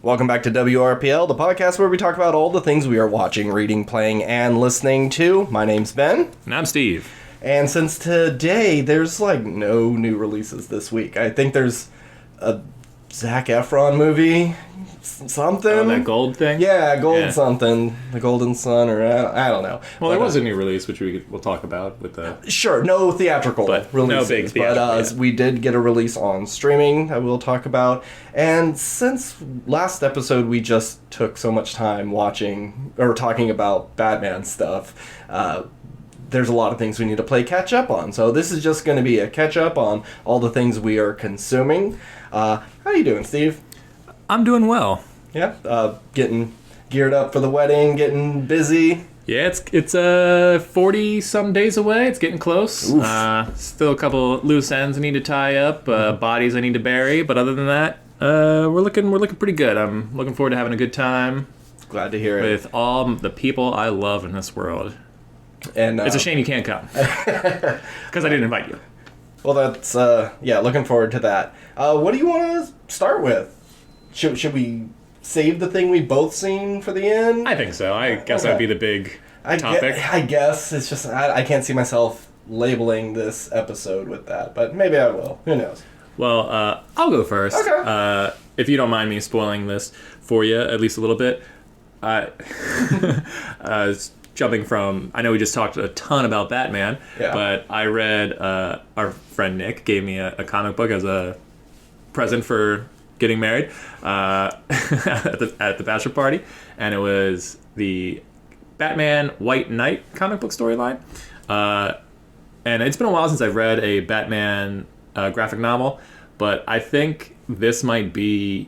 Welcome back to WRPL, the podcast where we talk about all the things we are watching, reading, playing, and listening to. My name's Ben. And I'm Steve. And since today, there's no new releases this week. I think there's a Zac Efron movie, something. Oh, that gold thing? Yeah, something. The Golden Sun, or I don't know. Well, there was a new release, which we'll talk about with the... Sure, no theatrical releases. No big theatrical, but we did get a release on streaming that we'll talk about. And since last episode we just took so much time watching, or talking about Batman stuff, there's a lot of things we need to play catch up on. So this is just going to be a catch up on all the things we are consuming. How you doing, Steve? I'm doing well. Yeah, getting geared up for the wedding, getting busy. Yeah, it's 40 some days away. It's getting close. Still a couple loose ends I need to tie up, bodies I need to bury, but other than that, we're looking pretty good. I'm looking forward to having a good time. Glad to hear it. With all the people I love in this world. And it's a shame you can't come because I didn't invite you. Well, that's looking forward to that. What do you want to start with? Should we save the thing we both seen for the end? I think so. I guess that'd be the big topic. I guess it's just I can't see myself labeling this episode with that, but maybe I will. Who knows? Well, I'll go first. Okay. If you don't mind me spoiling this for you at least a little bit. Jumping from, I know we just talked a ton about Batman, but I read, our friend Nick gave me a comic book as a present for getting married at the bachelor party, and it was the Batman White Knight comic book storyline. And it's been a while since I've read a Batman graphic novel, but I think this might be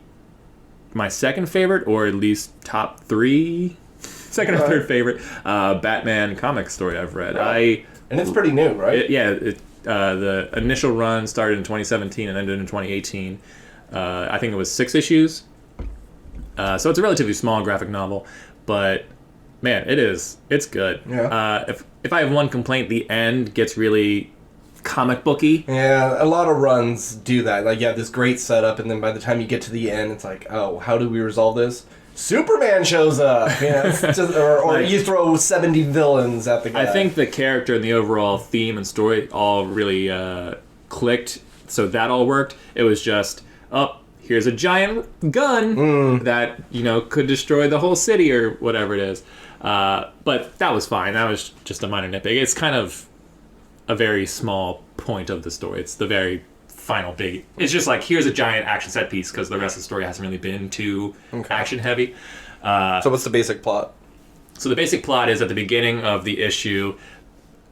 my second favorite, or at least top three. Second or third favorite Batman comic story I've read. Right. And it's pretty new, right? The initial run started in 2017 and ended in 2018. I think it was 6 issues. So it's a relatively small graphic novel, but man, it's good. Yeah. If I have one complaint, the end gets really comic booky. Yeah, a lot of runs do that. Like, you have this great setup, and then by the time you get to the end, it's like, oh, how do we resolve this? Superman shows up, it's just, or you throw 70 villains at the guy. I think the character and the overall theme and story all really clicked, so that all worked. It was just, here's a giant gun that, could destroy the whole city or whatever it is. But that was fine. That was just a minor nitpick. It's kind of a very small point of the story. It's the very final big. It's just like, here's a giant action set piece, because the rest of the story hasn't really been too action heavy. So what's the basic plot? So the basic plot is at the beginning of the issue,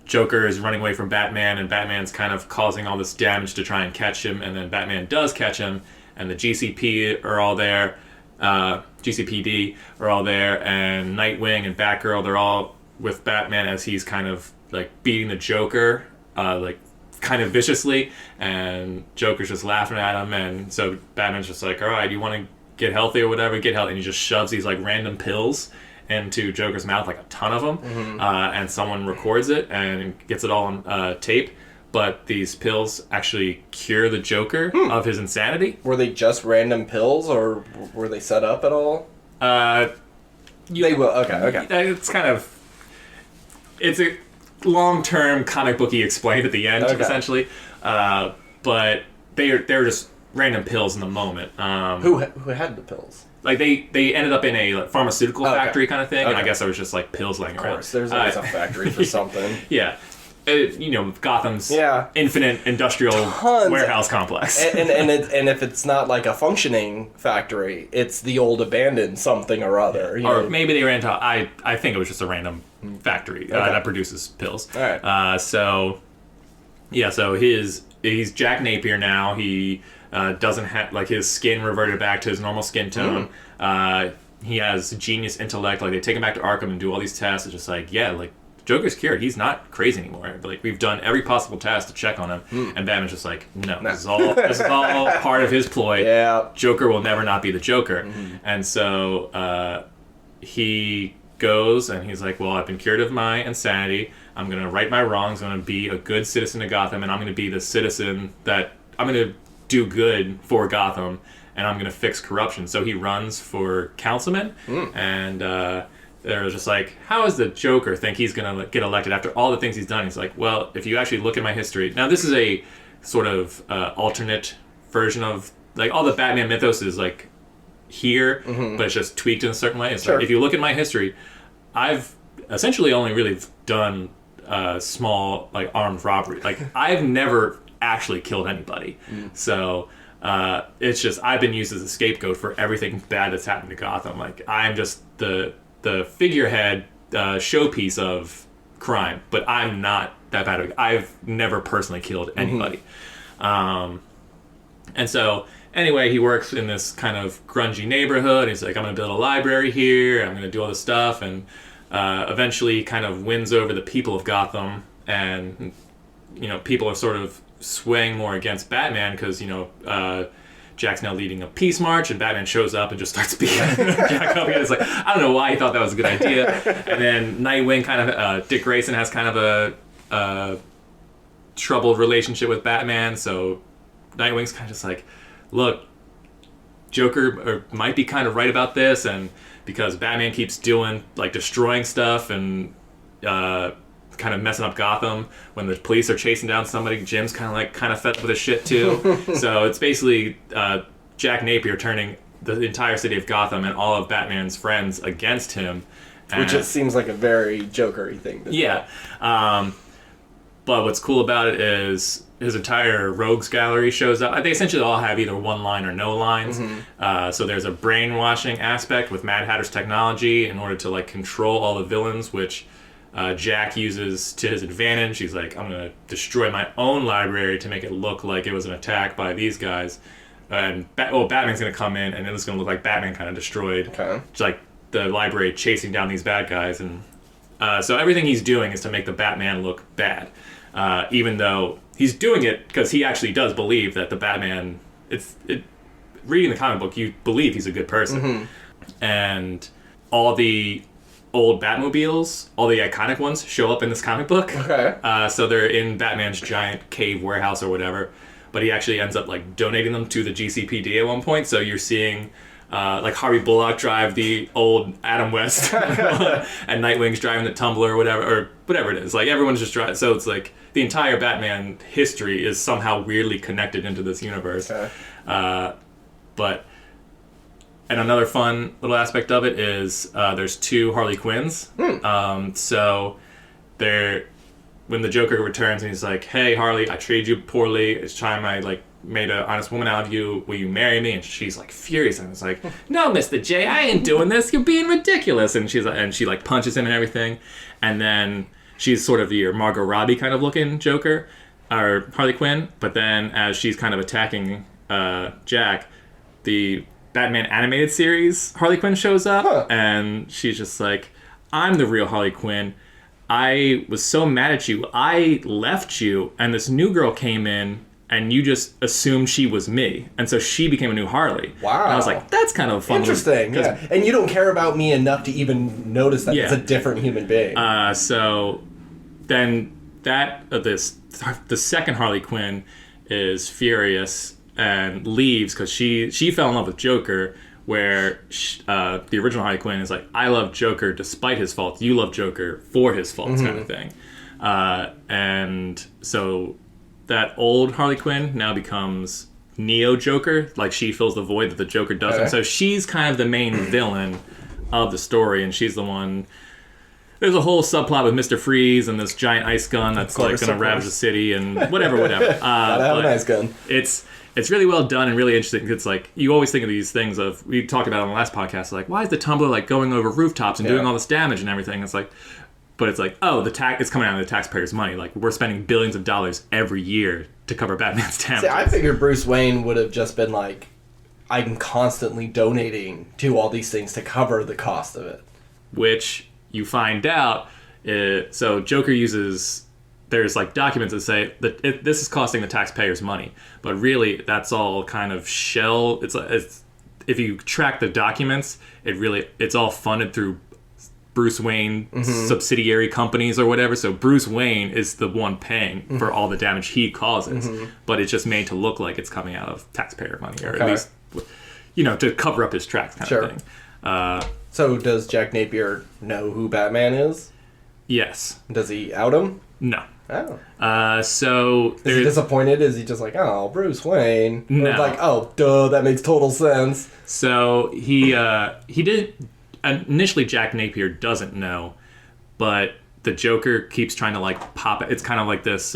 Joker is running away from Batman, and Batman's kind of causing all this damage to try and catch him, and then Batman does catch him, and the GCP are all there, GCPD are all there, and Nightwing and Batgirl, they're all with Batman as he's kind of like beating the Joker, kind of viciously, and Joker's just laughing at him, and so Batman's just like, all right, you want to get healthy or whatever, get healthy, and he just shoves these random pills into Joker's mouth, a ton of them, and someone records it and gets it all on tape, but these pills actually cure the Joker of his insanity. Were they just random pills, or were they set up at all? They will. Okay. It's kind of, it's a long-term comic booky explained at the end, essentially, but they're just random pills in the moment. Who had the pills? They ended up in a pharmaceutical factory kind of thing, and I guess there was just pills laying around. Of course, there's always a factory for something. Yeah. Gotham's infinite industrial warehouse complex. and if it's not a functioning factory, it's the old abandoned something or other. Or maybe they ran to, I think it was just a random factory that produces pills. All right. So he's Jack Napier now. He doesn't have, his skin reverted back to his normal skin tone. He has genius intellect. They take him back to Arkham and do all these tests. It's just Joker's cured. He's not crazy anymore. We've done every possible test to check on him, and Batman's just no. This is all part of his ploy. Yeah. Joker will never not be the Joker. And so he goes and he's like, well, I've been cured of my insanity. I'm going to right my wrongs. I'm going to be a good citizen of Gotham, and I'm going to be the citizen that I'm going to do good for Gotham. and I'm going to fix corruption. So he runs for councilman, and they're just like, how does the Joker think he's going to get elected after all the things he's done? He's like, well, if you actually look at my history... Now, this is a sort of alternate version of... Like, all the Batman mythos is, like, here, but it's just tweaked in a certain way. It's like, if you look at my history, I've essentially only really done small, like, armed robbery. Like, I've never actually killed anybody. So... it's just, I've been used as a scapegoat for everything bad that's happened to Gotham. Like, I'm just the figurehead showpiece of crime, but I'm not that bad. I've never personally killed anybody. And so, anyway, he works in this kind of grungy neighborhood. He's like, I'm going to build a library here. I'm going to do all this stuff. And eventually kind of wins over the people of Gotham. And, you know, people are sort of swaying more against Batman because, you know, Jack's now leading a peace march, and Batman shows up and just starts beating Jack up again. It's like, I don't know why he thought that was a good idea. And then Nightwing kind of, Dick Grayson has kind of a troubled relationship with Batman, so Nightwing's kind of just like, look, Joker might be kind of right about this, and because Batman keeps doing, like, destroying stuff and kind of messing up Gotham when the police are chasing down somebody, Jim's kind of fed up with his shit too. So it's basically Jack Napier turning the entire city of Gotham and all of Batman's friends against him, which just seems like a very Joker-y thing to do. But what's cool about it is his entire rogues gallery shows up. They essentially all have either one line or no lines. So there's a brainwashing aspect with Mad Hatter's technology in order to, like, control all the villains, which Jack uses to his advantage. He's like, I'm going to destroy my own library to make it look like it was an attack by these guys. And Batman's going to come in, and it's going to look like Batman kind of destroyed like the library, chasing down these bad guys. And so everything he's doing is to make the Batman look bad, even though he's doing it because he actually does believe that the Batman... reading the comic book, you believe he's a good person. And all the old Batmobiles, all the iconic ones, show up in this comic book. So they're in Batman's giant cave warehouse or whatever, but he actually ends up, like, donating them to the GCPD at one point. So you're seeing like Harvey Bullock drive the old Adam West and Nightwing's driving the Tumbler or whatever it is. Like, everyone's just driving. So it's like the entire Batman history is somehow weirdly connected into this universe. But and another fun little aspect of it is there's two Harley Quinns. So when the Joker returns and he's like, hey, Harley, I treated you poorly. It's time I, like, made an honest woman out of you. Will you marry me? And she's, like, furious. And it's like, no, Mr. J, I ain't doing this. You're being ridiculous. And she like punches him and everything. And then she's sort of your Margot Robbie kind of looking Joker, or Harley Quinn. But then as she's kind of attacking Jack, the Batman animated series Harley Quinn shows up, and she's just like, I'm the real Harley Quinn. I was so mad at you. I left you, and this new girl came in, and you just assumed she was me. And so she became a new Harley. Wow. And I was like, that's kind of fun. Interesting, yeah. And you don't care about me enough to even notice that it's a different human being. So then the second Harley Quinn is furious and leaves because she fell in love with Joker, where the original Harley Quinn is like, I love Joker despite his faults. You love Joker for his faults, kind of thing. And so that old Harley Quinn now becomes Neo Joker. Like, she fills the void that the Joker doesn't. So she's kind of the main villain of the story, and she's the one... There's a whole subplot with Mr. Freeze and this giant ice gun that's like going to ravage the city and whatever. Gotta have an ice gun. It's really well done and really interesting. It's like, you always think of these things of, we talked about it on the last podcast, like, why is the Tumbler, like, going over rooftops and doing all this damage and everything? It's like, but it's like, oh, it's coming out of the taxpayers' money. Like, we're spending billions of dollars every year to cover Batman's damages. See, I figured Bruce Wayne would have just been like, I'm constantly donating to all these things to cover the cost of it. Which you find out, so Joker uses... There's, like, documents that say that this is costing the taxpayers money, but really that's all kind of shell. It's if you track the documents, it's all funded through Bruce Wayne subsidiary companies or whatever. So Bruce Wayne is the one paying for all the damage he causes, but it's just made to look like it's coming out of taxpayer money, or at least. to cover up his tracks kind of thing. So does Jack Napier know who Batman is? Yes. Does he out him? No. Oh. So is he disappointed? Is he just like, oh, Bruce Wayne? No. Or like, oh, duh, that makes total sense. So he did initially. Jack Napier doesn't know, but the Joker keeps trying to like pop it. It's kind of like this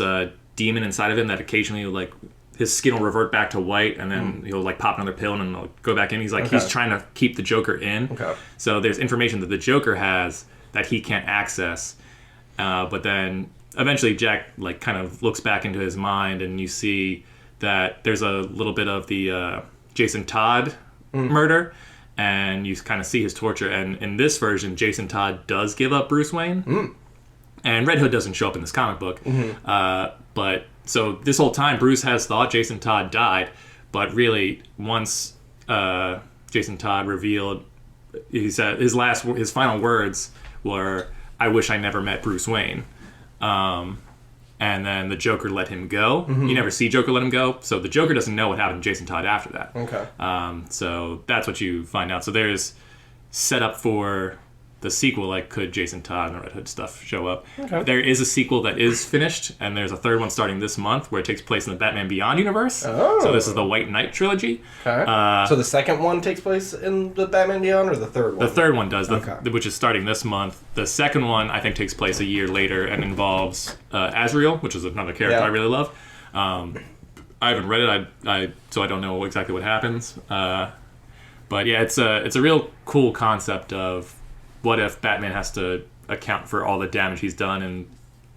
demon inside of him that occasionally like his skin will revert back to white, and then he'll like pop another pill and then it'll go back in. He's like he's trying to keep the Joker in. Okay. So there's information that the Joker has that he can't access, but then eventually Jack like kind of looks back into his mind, and you see that there's a little bit of the Jason Todd murder, and you kind of see his torture. And in this version, Jason Todd does give up Bruce Wayne, and Red Hood doesn't show up in this comic book. But so this whole time, Bruce has thought Jason Todd died, but really once Jason Todd revealed, he said his final words were, "I wish I never met Bruce Wayne." And then the Joker let him go. You never see Joker let him go, so the Joker doesn't know what happened to Jason Todd after that. Okay. So that's what you find out. So there's set up for the sequel, like could Jason Todd and the Red Hood stuff show up. Okay. There is a sequel that is finished, and there's a third one starting this month where it takes place in the Batman Beyond universe. Oh. So this is the White Knight trilogy. Okay. So the second one takes place in the Batman Beyond, or the third one? The third one does, which is starting this month. The second one, I think, takes place a year later and involves Azrael, which is another character I really love. I haven't read it, so I don't know exactly what happens. But yeah, it's a real cool concept of what if Batman has to account for all the damage he's done, and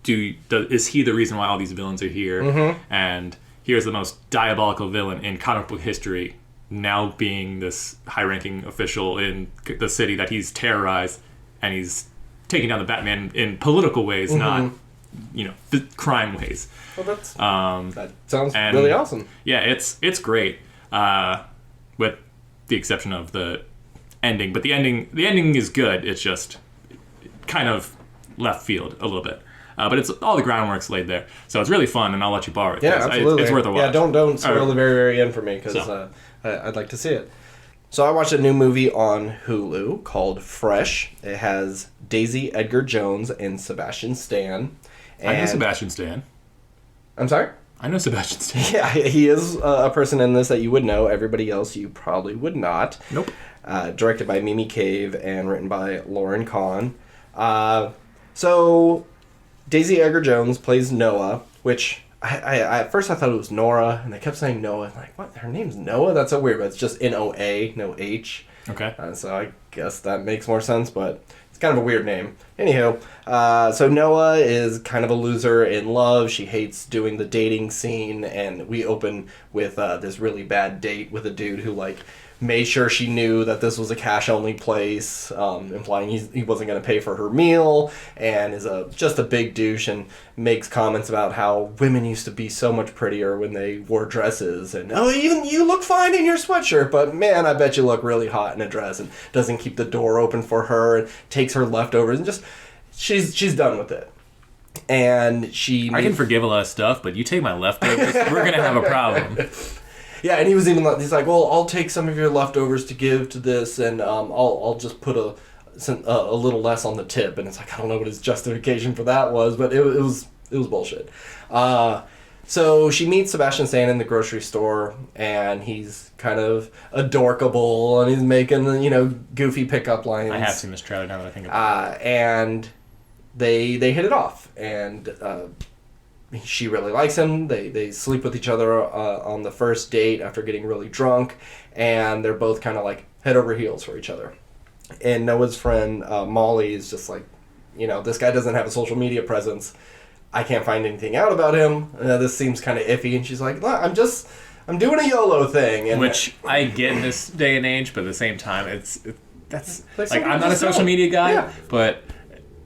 is he the reason why all these villains are here? And here's the most diabolical villain in comic book history, now being this high-ranking official in the city that he's terrorized, and he's taking down the Batman in political ways, not crime ways. Well, that sounds really awesome. Yeah, it's great, with the exception of the ending. But the ending is good. It's just kind of left field a little bit. But it's all the groundwork's laid there, so it's really fun, and I'll let you borrow it. Yeah, absolutely. It's worth a watch. Yeah, don't spoil the very, very end for me, because I'd like to see it. So I watched a new movie on Hulu called Fresh. It has Daisy Edgar Jones and Sebastian Stan. I know Sebastian Stan. I'm sorry? I know Sebastian Stan. Yeah, he is a person in this that you would know. Everybody else you probably would not. Nope. Directed by Mimi Cave and written by Lauren Kahn. So Daisy Edgar Jones plays Noah, which I at first I thought it was Nora, and they kept saying Noah. I'm like, what? Her name's Noah? That's so weird, but it's just N-O-A, no H. Okay. So I guess that makes more sense, but it's kind of a weird name. Anywho, so Noah is kind of a loser in love. She hates doing the dating scene, and we open with this really bad date with a dude who, like, made sure she knew that this was a cash-only place, implying he wasn't going to pay for her meal, and is just a big douche, and makes comments about how women used to be so much prettier when they wore dresses, and, oh, even you look fine in your sweatshirt, but man, I bet you look really hot in a dress, and doesn't keep the door open for her, and takes her leftovers, and just, she's done with it. And I can forgive a lot of stuff, but you take my leftovers, we're going to have a problem. Yeah, and he's like, well, I'll take some of your leftovers to give to this, and I'll just put a little less on the tip. And it's like, I don't know what his justification for that was, but it was bullshit. So she meets Sebastian Stan in the grocery store, and he's kind of adorkable, and he's making goofy pickup lines. I have seen this trailer now that I think about it. And they hit it off, and she really likes him. They sleep with each other on the first date after getting really drunk, and they're both kind of like head over heels for each other. And Noah's friend Molly is just like, this guy doesn't have a social media presence. I can't find anything out about him. This seems kind of iffy. And she's like, look, I'm doing a YOLO thing. And which I get in this day and age, but at the same time, that's like I'm not a social media guy, but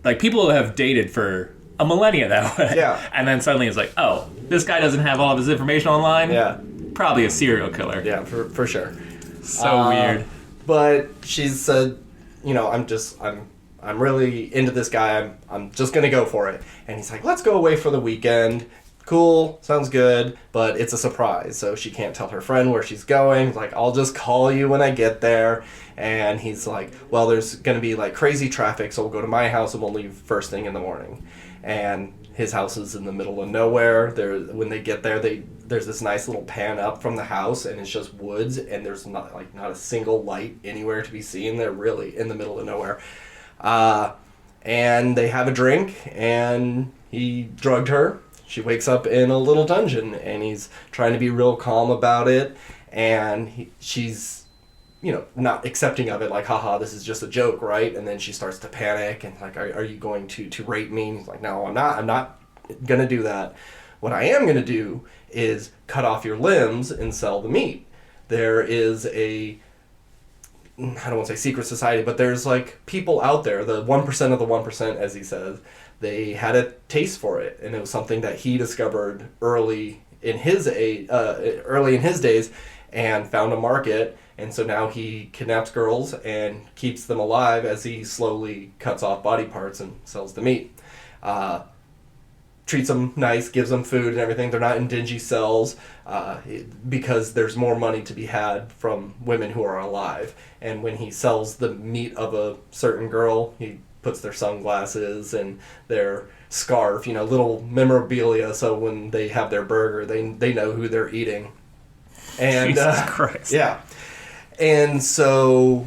like people have dated for a millennia that way. Yeah. And then suddenly it's like, oh, this guy doesn't have all of his information online? Yeah. Probably a serial killer. Yeah, for sure. So weird. But she said, I'm really into this guy. I'm just going to go for it. And he's like, let's go away for the weekend. cool, sounds good, but it's a surprise, so she can't tell her friend where she's going. He's like, I'll just call you when I get there. And he's like, well, there's going to be like crazy traffic, so we'll go to my house and we'll leave first thing in the morning. And his house is in the middle of nowhere. When they get there, there's this nice little pan up from the house, and it's just woods, and there's not a single light anywhere to be seen. They're really in the middle of nowhere. And they have a drink, and he drugged her. She wakes up in a little dungeon, and he's trying to be real calm about it, and she's not accepting of it, like, haha, this is just a joke, right? And then she starts to panic and like, are you going to rape me? And he's like, no, I'm not gonna do that. What I am gonna do is cut off your limbs and sell the meat. There is I don't want to say secret society, but there's like people out there, the 1% of the 1%, as he says, they had a taste for it, and it was something that he discovered early in his days, and found a market. And so now he kidnaps girls and keeps them alive as he slowly cuts off body parts and sells the meat. Treats them nice, gives them food and everything. They're not in dingy cells because there's more money to be had from women who are alive. And when he sells the meat of a certain girl, he puts their sunglasses and their scarf, little memorabilia, so when they have their burger, they know who they're eating. And Jesus Christ. Yeah. And so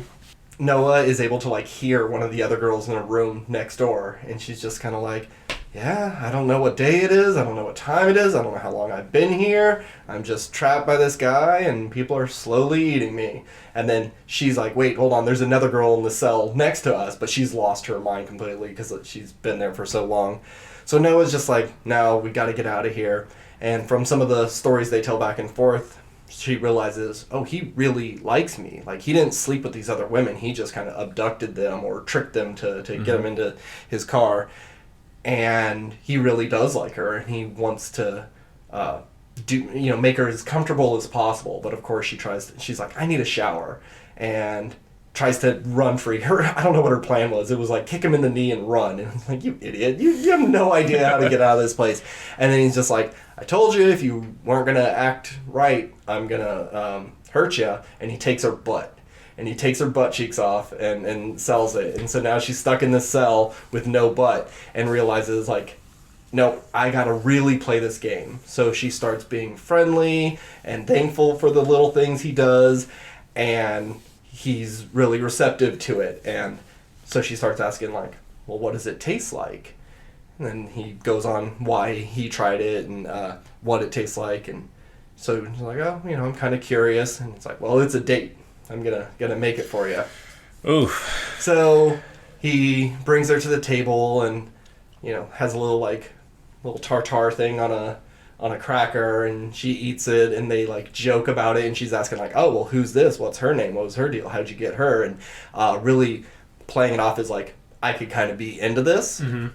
Noah is able to hear one of the other girls in a room next door, and she's just kind of like, yeah, I don't know what day it is, I don't know what time it is, I don't know how long I've been here, I'm just trapped by this guy, and people are slowly eating me. And then she's like, wait, hold on, there's another girl in the cell next to us, but she's lost her mind completely because she's been there for so long. So Noah's just like, no, we got to get out of here. And from some of the stories they tell back and forth, she realizes, oh, he really likes me. He didn't sleep with these other women. He just kind of abducted them or tricked them to get them into his car. And he really does like her, and he wants to make her as comfortable as possible. But of course she's like, I need a shower, and tries to run free. I don't know what her plan was. It was like, kick him in the knee and run. And I was like, you idiot. You have no idea how to get out of this place. And then he's just like, I told you if you weren't going to act right, I'm going to hurt you. And he takes her butt. And he takes her butt cheeks off and sells it. And so now she's stuck in this cell with no butt and realizes, no, I got to really play this game. So she starts being friendly and thankful for the little things he does. And he's really receptive to it. And so she starts asking, well, what does it taste like? And then he goes on why he tried it and what it tastes like. And so he's like, oh, I'm kind of curious. And it's like, well, it's a date. I'm gonna make it for you. Ooh. So he brings her to the table and, has a little tartar thing on a cracker, and she eats it, and they joke about it, and she's asking oh, well, who's this? What's her name? What was her deal? How'd you get her? And really playing it off as I could kind of be into this. Mm-hmm.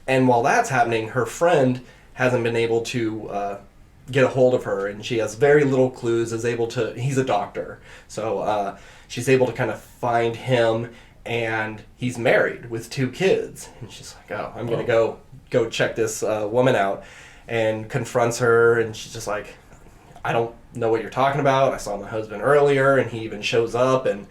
And while that's happening, her friend hasn't been able to get a hold of her, and she has very little clues. He's a doctor, so she's able to kind of find him, and he's married with 2 kids. And she's like, oh, I'm gonna go check this woman out, and confronts her, and she's just like, I don't know what you're talking about. I saw my husband earlier, and he even shows up, and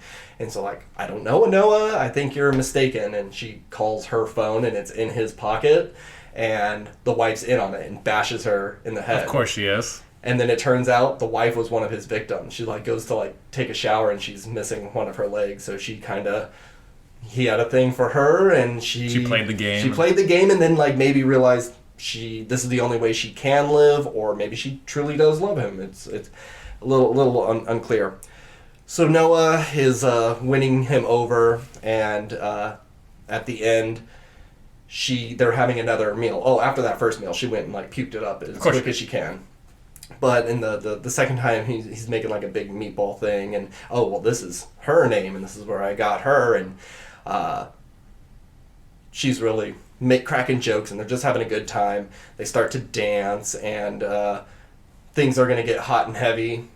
so I don't know, Noah, I think you're mistaken. And she calls her phone, and it's in his pocket, and the wife's in on it and bashes her in the head. Of course she is. And then it turns out the wife was one of his victims. She goes to take a shower, and she's missing one of her legs, so he had a thing for her, and she played the game. She played the game, and then maybe realized this is the only way she can live, or maybe she truly does love him. It's a little unclear. So Noah is winning him over, and at the end, they're having another meal. Oh, after that first meal, she went and puked it up as quick as she can. But in the second time, he's making a big meatball thing, and oh, well, this is her name, and this is where I got her, and she's really cracking jokes, and they're just having a good time. They start to dance, and things are going to get hot and heavy.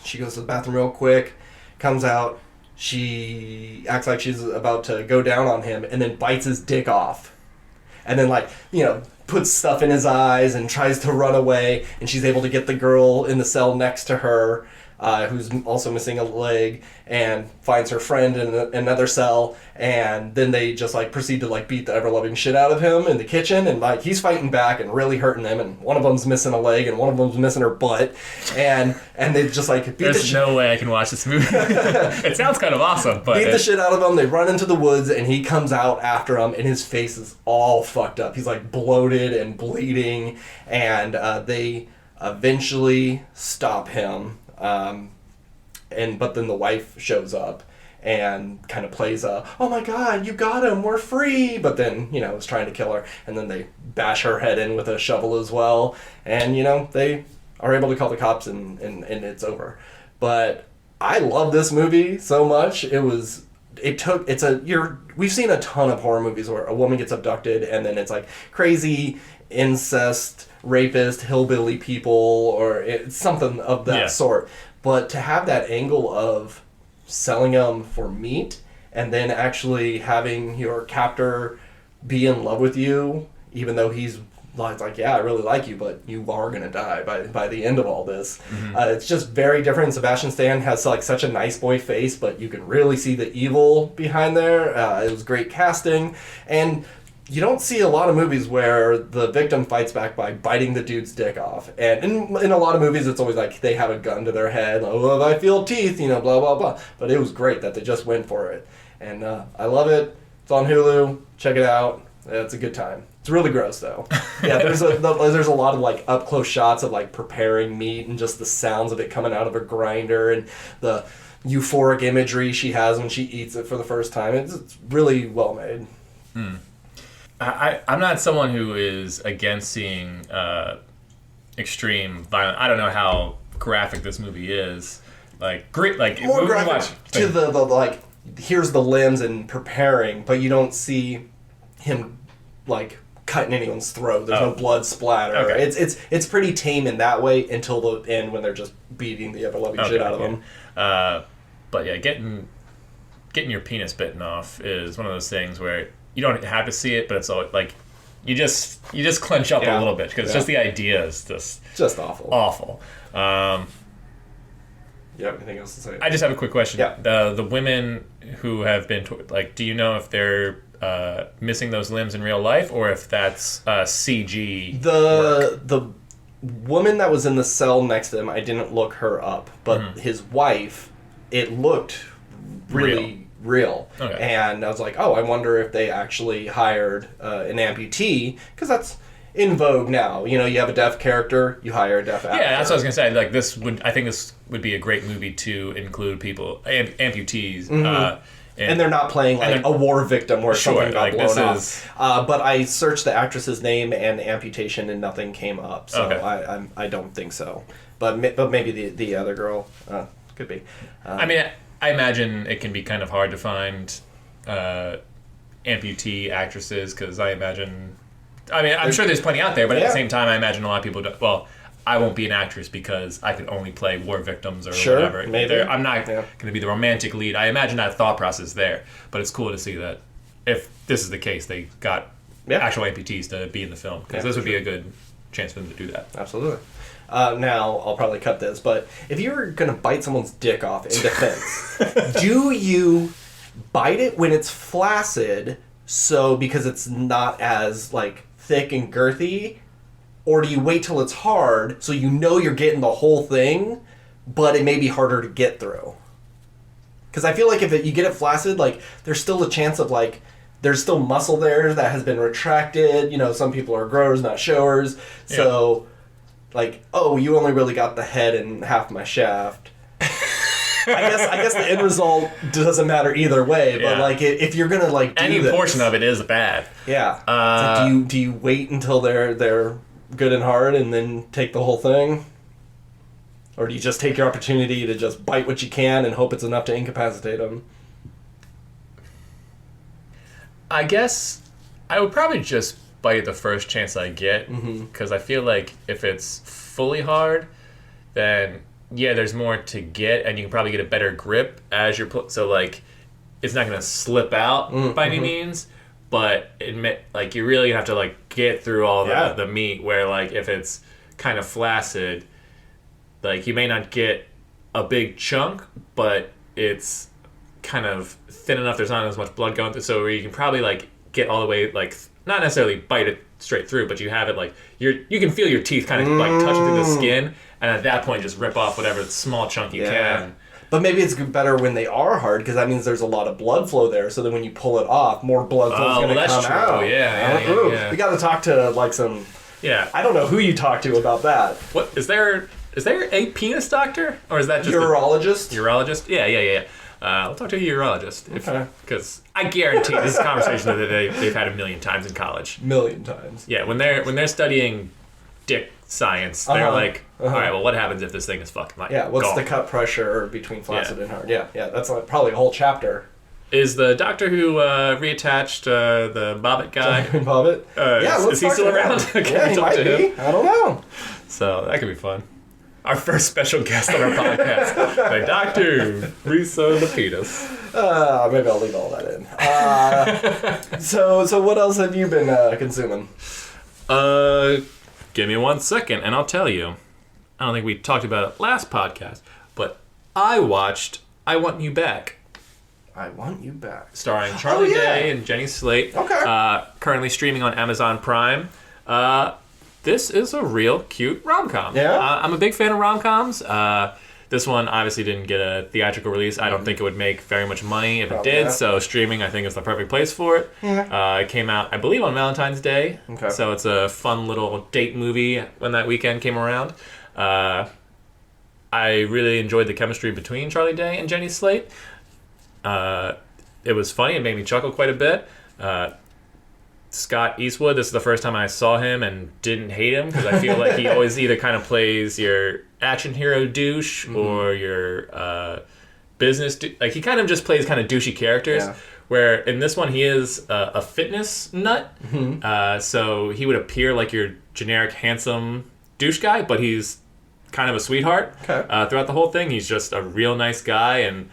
She goes to the bathroom real quick, comes out, she acts like she's about to go down on him, and then bites his dick off. And then puts stuff in his eyes and tries to run away, and she's able to get the girl in the cell next to her, who's also missing a leg, and finds her friend in another cell, and then they just like proceed to like beat the ever-loving shit out of him in the kitchen, and like he's fighting back and really hurting them, and one of them's missing a leg and one of them's missing her butt, and they just like beat There's no way I can watch this movie. It sounds kind of awesome, but... Beat the shit out of him, they run into the woods, and he comes out after him, and his face is all fucked up. He's like bloated and bleeding, and they eventually stop him. But then the wife shows up and kind of plays oh my god, you got him, we're free, but then, is trying to kill her, and then they bash her head in with a shovel as well, and, they are able to call the cops, and it's over. But I love this movie so much. We've seen a ton of horror movies where a woman gets abducted, and then it's like crazy incest, rapist, hillbilly people, or it's something of that sort. But to have that angle of selling them for meat, and then actually having your captor be in love with you, even though he's like, yeah, I really like you, but you are going to die by the end of all this. Mm-hmm. It's just very different. Sebastian Stan has like such a nice boy face, but you can really see the evil behind there. It was great casting, and you don't see a lot of movies where the victim fights back by biting the dude's dick off. And in a lot of movies, it's always like they have a gun to their head. Oh, I feel teeth, blah, blah, blah. But it was great that they just went for it. And I love it. It's on Hulu. Check it out. It's a good time. It's really gross, though. Yeah, there's a lot of like up-close shots of like preparing meat and just the sounds of it coming out of a grinder and the euphoric imagery she has when she eats it for the first time. It's really well made. I'm not someone who is against seeing extreme violence. I don't know how graphic this movie is. Like great, like more graphic to the like. Here's the limbs and preparing, but you don't see him like cutting anyone's throat. There's no blood splatter. Okay. It's pretty tame in that way until the end when they're just beating the ever-loving shit out of them. But yeah, getting your penis bitten off is one of those things where you don't have to see it, but it's all like you just clench up a little bit because just the idea is just awful. Awful. Anything else to say? I just have a quick question. Yeah. The women who have been do you know if they're missing those limbs in real life or if that's CG? The woman that was in the cell next to him, I didn't look her up, but his wife, it looked really real. Okay. And I was like, I wonder if they actually hired an amputee, because that's in vogue now. You have a deaf character, you hire a deaf actor. Yeah, that's what I was gonna say. Like I think this would be a great movie to include people, amputees. Mm-hmm. And they're not playing like a war victim where something got blown off. But I searched the actress's name and amputation and nothing came up. So okay. I don't think so. But maybe the other girl could be. I imagine it can be kind of hard to find amputee actresses because I'm sure there's plenty out there, but at the same time, I imagine a lot of people don't. Well, I won't be an actress because I can only play war victims or whatever. Maybe. I'm not going to be the romantic lead. I imagine that thought process there, but it's cool to see that if this is the case, they got actual amputees to be in the film because this would be a good chance for them to do that. Absolutely. Now, I'll probably cut this, but if you were going to bite someone's dick off in defense, do you bite it when it's flaccid because it's not as like thick and girthy? Or do you wait till it's hard so you're getting the whole thing, but it may be harder to get through? Because I feel like if you get it flaccid, like there's still a chance of like there's still muscle there that has been retracted. Some people are growers, not showers. So, like, you only really got the head and half my shaft. I guess the end result doesn't matter either way. But like, if you're gonna like do any portion of it is bad. Yeah. So do you wait until they're good and hard and then take the whole thing? Or do you just take your opportunity to just bite what you can and hope it's enough to incapacitate them? I guess I would probably just bite the first chance I get because I feel like if it's fully hard, then there's more to get and you can probably get a better grip as you're so like it's not going to slip out by any means. but like you really have to like get through all Yeah. the meat. Where like if it's kind of flaccid, like you may not get a big chunk, but it's kind of thin enough. There's not as much blood going through, so you can probably like get all the way, like not necessarily bite it straight through, but you have it like you can feel your teeth kind of like touching through the skin, and at that point just rip off whatever small chunk you can. But maybe it's better when they are hard, because that means there's a lot of blood flow there. So that when you pull it off, more blood flow is going to come out. Yeah. We got to talk to like some. Yeah. I don't know who you talk to about that. What is there? Is there a penis doctor, or is that just urologist? Urologist? Yeah. We'll talk to a urologist. Okay. Because I guarantee this is a conversation that they've had a million times in college. Million times. Yeah, when they're studying dick science, they're like, all right, well, what happens if this thing is fucking like what's gone? the cut pressure between flaccid and hard? Yeah, that's like probably a whole chapter. Is the doctor who reattached the Bobbit guy? Bobbit? Is he still around? Can he talk might to be. him? I don't know. So that could be fun. Our first special guest on our podcast, like Doctor Resew the penis. Maybe I'll leave all that in. So what else have you been consuming? Give me 1 second and I'll tell you. I don't think we talked about it last podcast, but I watched I Want You Back. I Want You Back. Starring Charlie Day and Jenny Slate. Okay. Currently streaming on Amazon Prime. This is a real cute rom-com. Yeah? I'm a big fan of rom-coms. This one obviously didn't get a theatrical release. I don't think it would make very much money if Probably it did, not. so streaming I think is the perfect place for it. Yeah. It came out, I believe, on Valentine's Day. Okay. So it's a fun little date movie when that weekend came around. I really enjoyed the chemistry between Charlie Day and Jenny Slate. It was funny. It made me chuckle quite a bit. Scott Eastwood, this is the first time I saw him and didn't hate him, because I feel like he always either kind of plays your action hero douche or your business like he kind of just plays kind of douchey characters, where in this one he is a fitness nut. So he would appear like your generic handsome douche guy, but he's kind of a sweetheart. Throughout the whole thing. He's just a real nice guy, and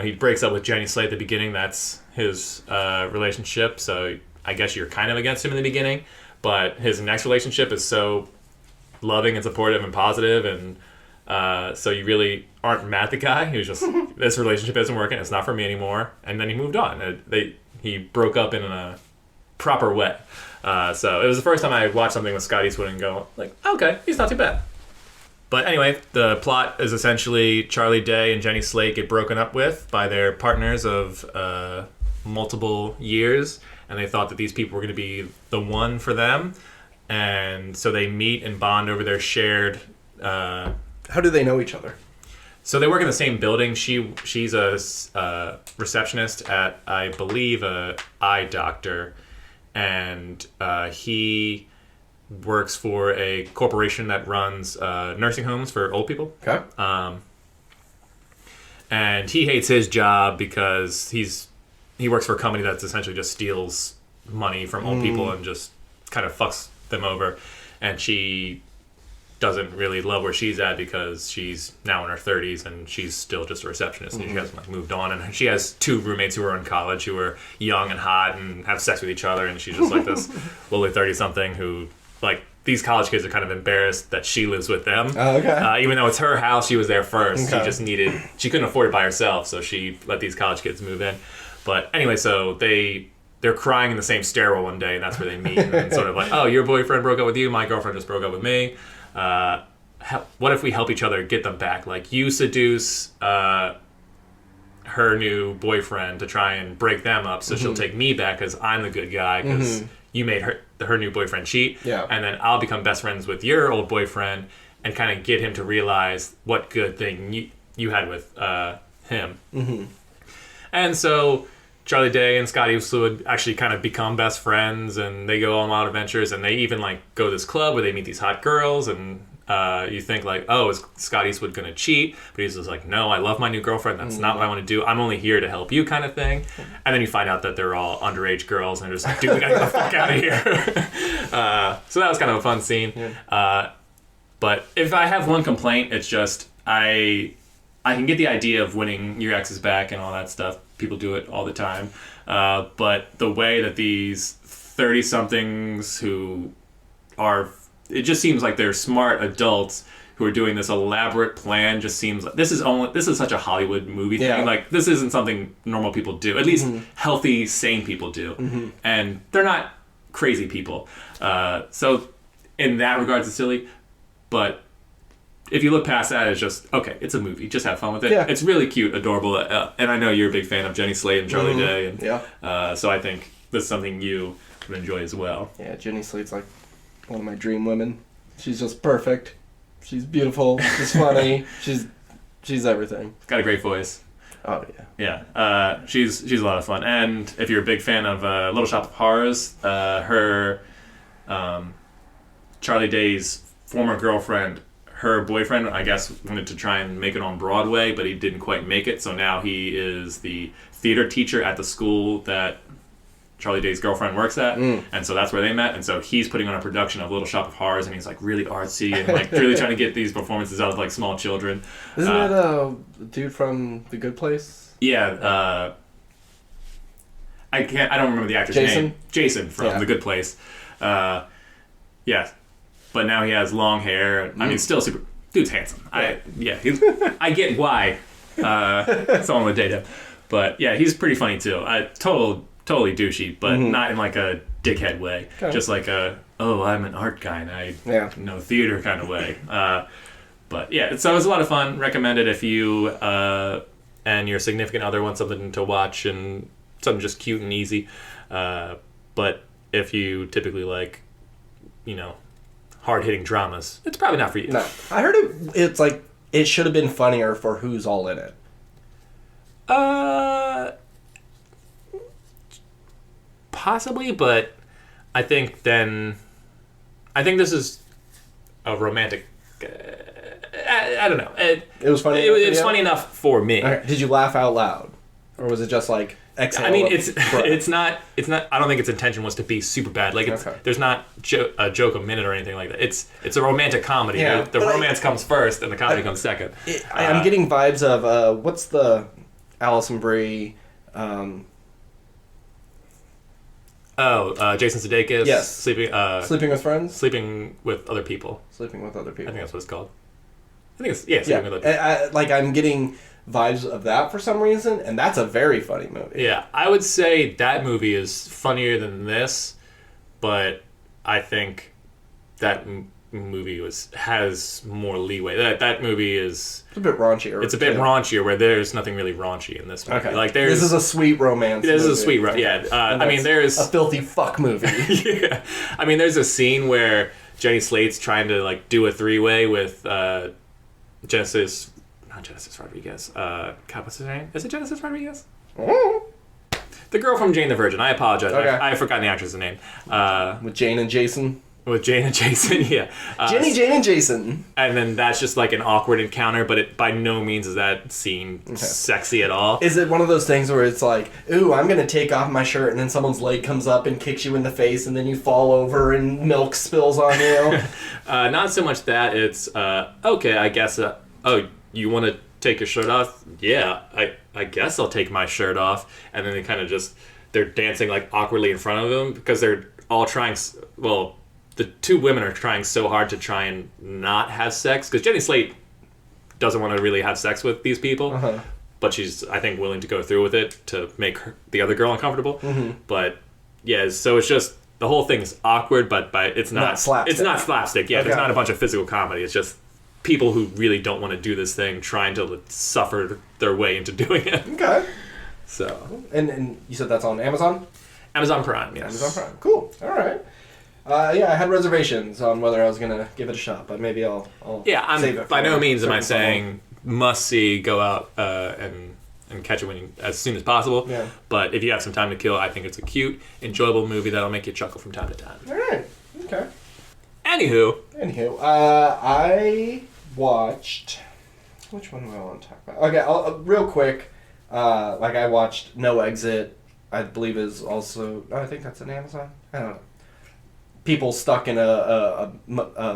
he breaks up with Jenny Slate at the beginning. That's his relationship, so I guess you're kind of against him in the beginning, but his next relationship is so loving and supportive and positive, and so you really aren't mad at the guy. He was just, this relationship isn't working, it's not for me anymore, and then he moved on. He broke up in a proper way. So it was the first time I watched something with Scott Eastwood and go, like, okay, he's not too bad. But anyway, the plot is essentially Charlie Day and Jenny Slate get broken up with by their partners of multiple years, and they thought that these people were going to be the one for them, and so they meet and bond over their shared... How do they know each other? So they work in the same building. She's a receptionist at, I believe, a eye doctor, and he works for a corporation that runs nursing homes for old people. Okay. And he hates his job because he works for a company that's essentially just steals money from old people and just kind of fucks them over. And she doesn't really love where she's at because she's now in her 30s and she's still just a receptionist and she hasn't moved on. And she has two roommates who are in college who are young and hot and have sex with each other, and she's just like this lowly 30-something who, like, these college kids are kind of embarrassed that she lives with them. Oh, okay. Even though it's her house, she was there first. Okay. She couldn't afford it by herself, so she let these college kids move in. But anyway, so they're crying in the same stairwell one day, and that's where they meet. And sort of like, oh, your boyfriend broke up with you, my girlfriend just broke up with me. What if we help each other get them back? Like, you seduce her new boyfriend to try and break them up, so she'll take me back because I'm the good guy, because you made her new boyfriend cheat. Yeah. And then I'll become best friends with your old boyfriend and kind of get him to realize what good thing you had with him. And so Charlie Day and Scott Eastwood actually kind of become best friends, and they go on wild adventures, and they even like go to this club where they meet these hot girls, and you think like, oh, is Scott Eastwood gonna cheat? But he's just like, no, I love my new girlfriend. That's not what I want to do. I'm only here to help you, kind of thing. And then you find out that they're all underage girls, and they're just like, dude, we gotta get the fuck out of here. So that was kind of a fun scene. But if I have one complaint, it's just I can get the idea of winning your exes back and all that stuff. People do it all the time. But the way that these 30-somethings who are... It just seems like they're smart adults who are doing this elaborate plan. Just seems like this is such a Hollywood movie thing. Like, this isn't something normal people do. At least healthy, sane people do. And they're not crazy people. So in that regard, it's silly. But if you look past that, it's just, okay, it's a movie. Just have fun with it. Yeah. It's really cute, adorable. And I know you're a big fan of Jenny Slate and Charlie Day. And, so I think this is something you would enjoy as well. Yeah, Jenny Slate's like one of my dream women. She's just perfect. She's beautiful. She's funny. she's everything. Got a great voice. Oh, yeah. Yeah. She's a lot of fun. And if you're a big fan of Little Shop of Horrors, her Charlie Day's former girlfriend, her boyfriend, I guess, wanted to try and make it on Broadway, but he didn't quite make it. So now he is the theater teacher at the school that Charlie Day's girlfriend works at. And so that's where they met. And so he's putting on a production of Little Shop of Horrors, and he's like really artsy and like really trying to get these performances out of like small children. Isn't it a dude from The Good Place? Yeah. I don't remember the actor's name. Jason from The Good Place. Yeah. But now he has long hair. I mean, still super... Dude's handsome. I get why someone would date him. But yeah, he's pretty funny too. Totally douchey, but not in like a dickhead way. Okay. Just like I'm an art guy and I know theater kind of way. But yeah, so it was a lot of fun. Recommend it if you and your significant other want something to watch and something just cute and easy. But if you typically like, hard-hitting dramas, it's probably not for you. No. I heard it's like, it should have been funnier for who's all in it. Possibly, but I think this is a romantic... I don't know. It was funny. It was funny enough for me. Okay. Did you laugh out loud? Or was it just like... I mean, it's not. I don't think its intention was to be super bad. Like, there's not a joke a minute or anything like that. It's a romantic comedy. Yeah, the romance comes first, and the comedy comes second. I'm getting vibes of what's the Alison Brie? Jason Sudeikis. Yes, sleeping with friends. Sleeping with other people. Sleeping with other people. I think that's what it's called. I think it's sleeping with other people. I'm getting vibes of that for some reason, and that's a very funny movie. Yeah, I would say that movie is funnier than this, but I think that movie has more leeway. That movie is... It's a bit raunchier. It's a bit raunchier, where there's nothing really raunchy in this movie. Okay. Like, this is a sweet romance movie. This is a sweet I mean, there's... a filthy fuck movie. Yeah. I mean, there's a scene where Jenny Slate's trying to, like, do a three-way with Genesis Rodriguez. God, what's his name? Is it Genesis Rodriguez? The girl from Jane the Virgin. I apologize. Okay. I forgot the actress's name. With Jane and Jason? With Jane and Jason, yeah. Jane and Jason. And then that's just like an awkward encounter, but it by no means is that scene sexy at all. Is it one of those things where it's like, ooh, I'm going to take off my shirt, and then someone's leg comes up and kicks you in the face, and then you fall over and milk spills on you? Not so much that. It's, okay, I guess, you want to take your shirt off? Yeah, I guess I'll take my shirt off. And then they kind of they're dancing like awkwardly in front of him because they're all trying, the two women are trying so hard to try and not have sex because Jenny Slate doesn't want to really have sex with these people, but she's, I think, willing to go through with it to make the other girl uncomfortable. But yeah, so it's just the whole thing's awkward, but it's not slapstick. It's not slapstick. Yeah, there's not a bunch of physical comedy. It's just people who really don't want to do this thing trying to suffer their way into doing it. Okay. So. And you said that's on Amazon? Amazon Prime, yes. Amazon Prime. Cool. All right. I had reservations on whether I was going to give it a shot, but maybe I'll save it. By no means am I saying must see, go out and catch it as soon as possible. Yeah. But if you have some time to kill, I think it's a cute, enjoyable movie that'll make you chuckle from time to time. All right. Okay. Anywho, I watched... Which one do I want to talk about? Okay, real quick. I watched No Exit. I believe is also... I think that's on Amazon. I don't know. people stuck in a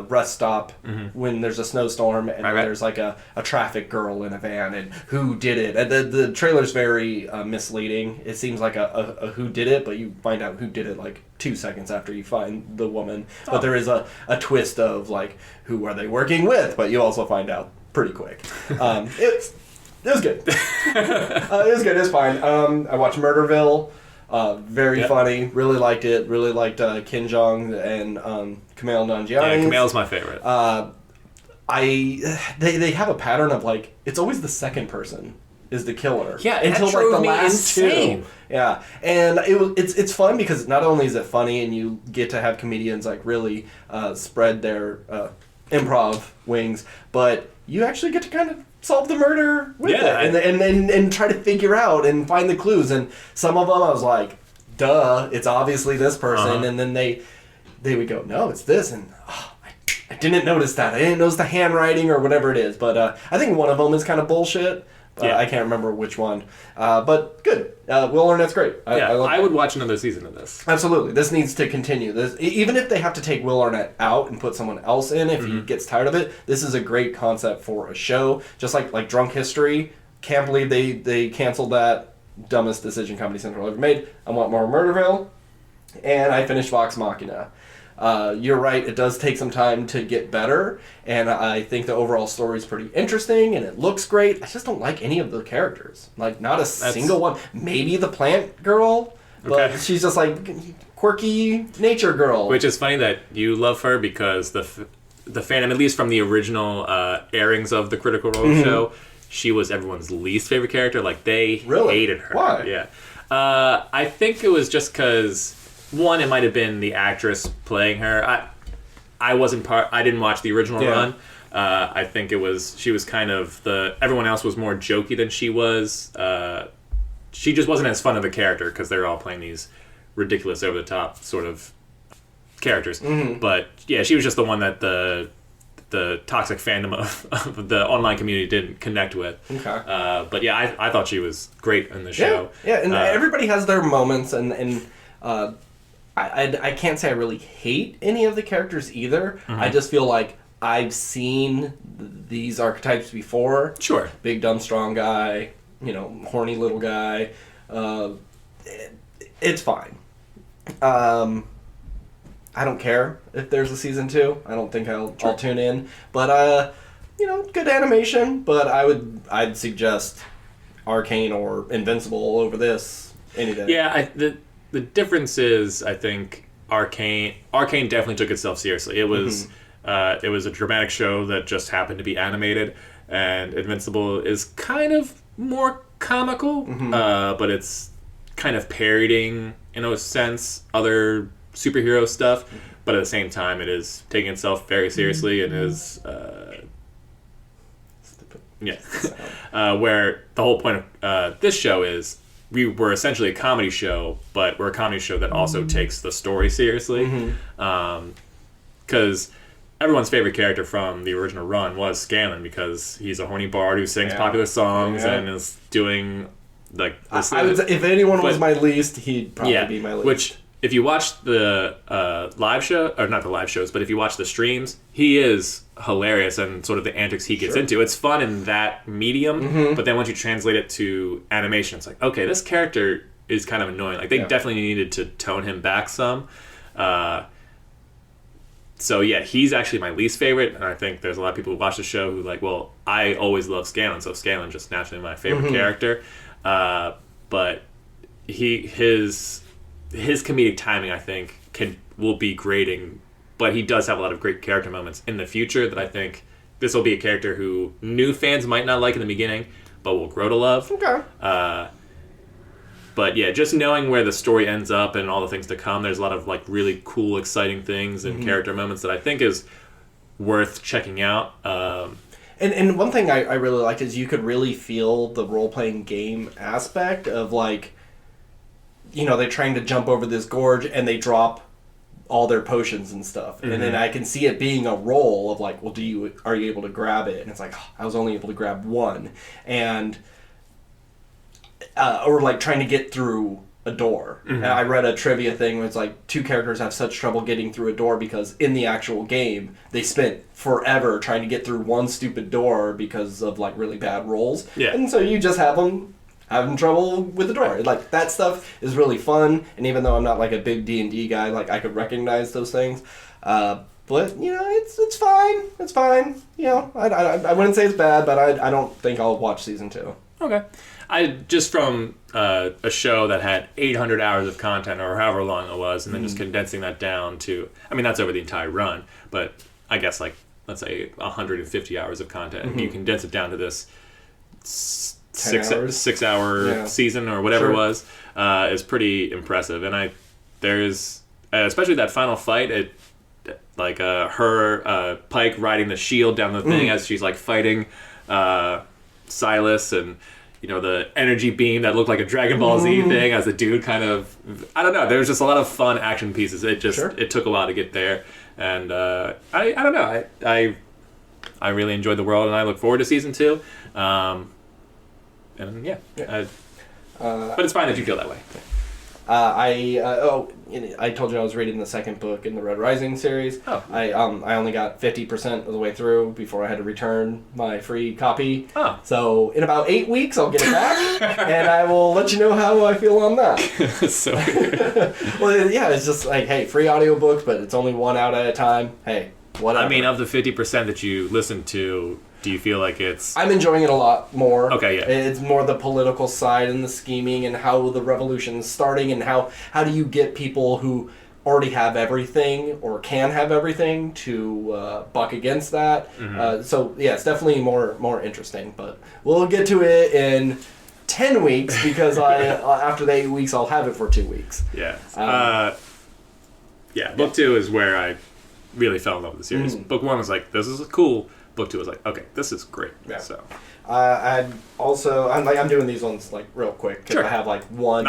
rest stop when there's a snowstorm, and there's like a traffic girl in a van, and who did it. And the trailer's very misleading. It seems like a who did it, but you find out who did it like 2 seconds after you find the woman. But there is a twist of like, who are they working with? But you also find out pretty quick. It was good. It was good. It's fine. I watched Murderville. Very funny. Really liked it. Really liked Kin Jong and Kumail Nanjiani. Yeah, Kumail's my favorite. They have a pattern of like, it's always the second person is the killer. Yeah, until that drove like the me last insane. two. Yeah, and it's fun because not only is it funny and you get to have comedians like really spread their improv wings, but you actually get to kind of solve the murder with it and try to figure out and find the clues. And some of them I was like, duh, it's obviously this person. And then they would go, no, it's this. And I didn't notice that. I didn't notice the handwriting or whatever it is. But I think one of them is kind of bullshit. I can't remember which one. But good. Will Arnett's great. I would watch another season of this. Absolutely. This needs to continue. Even if they have to take Will Arnett out and put someone else in, if he gets tired of it, this is a great concept for a show. Just like Drunk History. Can't believe they canceled that. Dumbest decision Comedy Central ever made. I want more Murderville. And I finished Vox Machina. You're right, it does take some time to get better, and I think the overall story is pretty interesting, and it looks great. I just don't like any of the characters. Like, not a single one. Maybe the plant girl, but she's just like quirky nature girl. Which is funny that you love her because the fandom, at least from the original airings of the Critical Role show, she was everyone's least favorite character. Like, they hated her. Why? Yeah. I think it was just because... One, it might have been the actress playing her. I wasn't I didn't watch the original run. I think she was kind of everyone else was more jokey than she was. She just wasn't as fun of a character because they're all playing these ridiculous, over the top sort of characters. But yeah, she was just the one that the toxic fandom of the online community didn't connect with. Okay. But yeah, I thought she was great in the show. Yeah, and everybody has their moments, and I can't say I really hate any of the characters either. I just feel like I've seen these archetypes before. Sure. Big, dumb, strong guy, horny little guy. It's fine. I don't care if there's a season 2. I don't think I'll tune in. But, good animation. But I'd suggest Arcane or Invincible over this any day. Yeah, the difference is, I think, Arcane definitely took itself seriously. It was a dramatic show that just happened to be animated, and Invincible is kind of more comical, but it's kind of parodying, in a sense, other superhero stuff, but at the same time, it is taking itself very seriously and is... where the whole point of this show is we're essentially a comedy show, but we're a comedy show that also takes the story seriously. Because everyone's favorite character from the original run was Scanlan, because he's a horny bard who sings popular songs and is doing like this. I would say if anyone was my least, he'd probably be my least. Which, if you watch the live show, or not the live shows, but if you watch the streams, he is hilarious and sort of the antics he gets into. It's fun in that medium, but then once you translate it to animation, it's like, okay, this character is kind of annoying. Like, they definitely needed to tone him back some. So yeah, he's actually my least favorite, and I think there's a lot of people who watch the show who like, well, I always love Scanlan, so Scanlan's just naturally my favorite character. But his comedic timing, I think, will be grating, but he does have a lot of great character moments in the future that I think this will be a character who new fans might not like in the beginning, but will grow to love. Okay. But yeah, just knowing where the story ends up and all the things to come, there's a lot of like really cool, exciting things and character moments that I think is worth checking out. And one thing I really liked is you could really feel the role-playing game aspect of like, they're trying to jump over this gorge and they drop all their potions and stuff. And then I can see it being a roll of like, well, are you able to grab it? And it's like, I was only able to grab one. And or like trying to get through a door. And I read a trivia thing where it's like 2 characters have such trouble getting through a door because in the actual game they spent forever trying to get through one stupid door because of like really bad rolls. Yeah. And so you just have them having trouble with the door. Like that stuff is really fun, and even though I'm not like a big D&D guy, like I could recognize those things. But you know, it's fine. It's fine. You know, I wouldn't say it's bad, but I don't think I'll watch season 2. Okay. I just from a show that had 800 hours of content or however long it was, and then just condensing that down to, I mean, that's over the entire run, but I guess like, let's say 150 hours of content, and you condense it down to this 6 hour season or whatever it was, is pretty impressive. And there's, especially that final fight, like her Pike riding the shield down the thing as she's like fighting Silas, and you know, the energy beam that looked like a Dragon Ball Z thing as the dude kind of, I don't know, there was just a lot of fun action pieces. It just it took a while to get there, and I don't know, I really enjoyed the world, and I look forward to season 2. And but it's fine that you feel that way. I told you I was reading the second book in the Red Rising series. Oh. I only got 50% of the way through before I had to return my free copy. Oh. So in about 8 weeks I'll get it back, and I will let you know how I feel on that. So weird. Well, yeah, it's just like, hey, free audiobooks, but it's only one out at a time. Hey, whatever. I mean, of the 50% that you listen to, do you feel like it's... I'm enjoying it a lot more. Okay, yeah. It's more the political side and the scheming and how the revolution is starting, and how do you get people who already have everything or can have everything to buck against that. So, yeah, it's definitely more interesting. But we'll get to it in 10 weeks because after the 8 weeks, I'll have it for 2 weeks. Yeah. Book 2 is where I really fell in love with the series. Book 1 was like, this is cool. Book 2 was like, okay, this is great. Yeah. So, I'm doing these ones like real quick because I have like one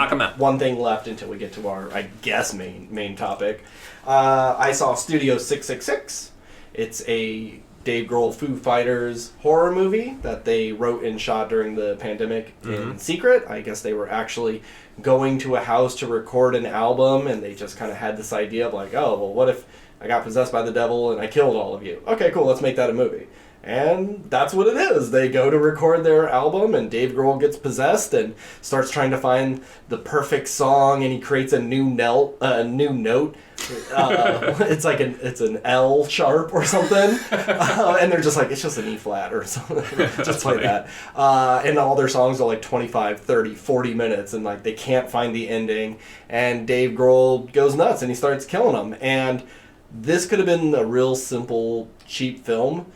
thing left until we get to our, I guess, main topic. I saw Studio 666. It's a Dave Grohl Foo Fighters horror movie that they wrote and shot during the pandemic in secret. I guess they were actually going to a house to record an album, and they just kind of had this idea of like, oh, well, what if I got possessed by the devil and I killed all of you? Okay, cool, let's make that a movie. And that's what it is. They go to record their album, and Dave Grohl gets possessed and starts trying to find the perfect song, and he creates a new note. It's like it's an L sharp or something, and they're just like, it's just an E flat or something. Just play that. And all their songs are like 25, 30, 40 minutes, and like they can't find the ending. And Dave Grohl goes nuts, and he starts killing them. And this could have been a real simple, cheap film.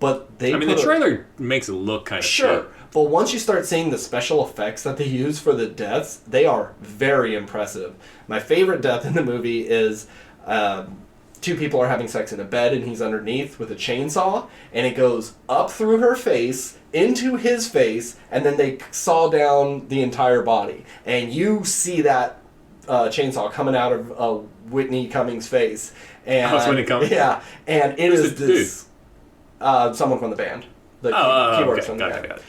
But the trailer makes it look kind of cheap. But once you start seeing the special effects that they use for the deaths, they are very impressive. My favorite death in the movie is 2 people are having sex in a bed, and he's underneath with a chainsaw, and it goes up through her face, into his face, and then they saw down the entire body. And you see that chainsaw coming out of Whitney Cummings' face. And, Whitney Cummings? Yeah, and it is this... someone from the band. The keyboardist from the band.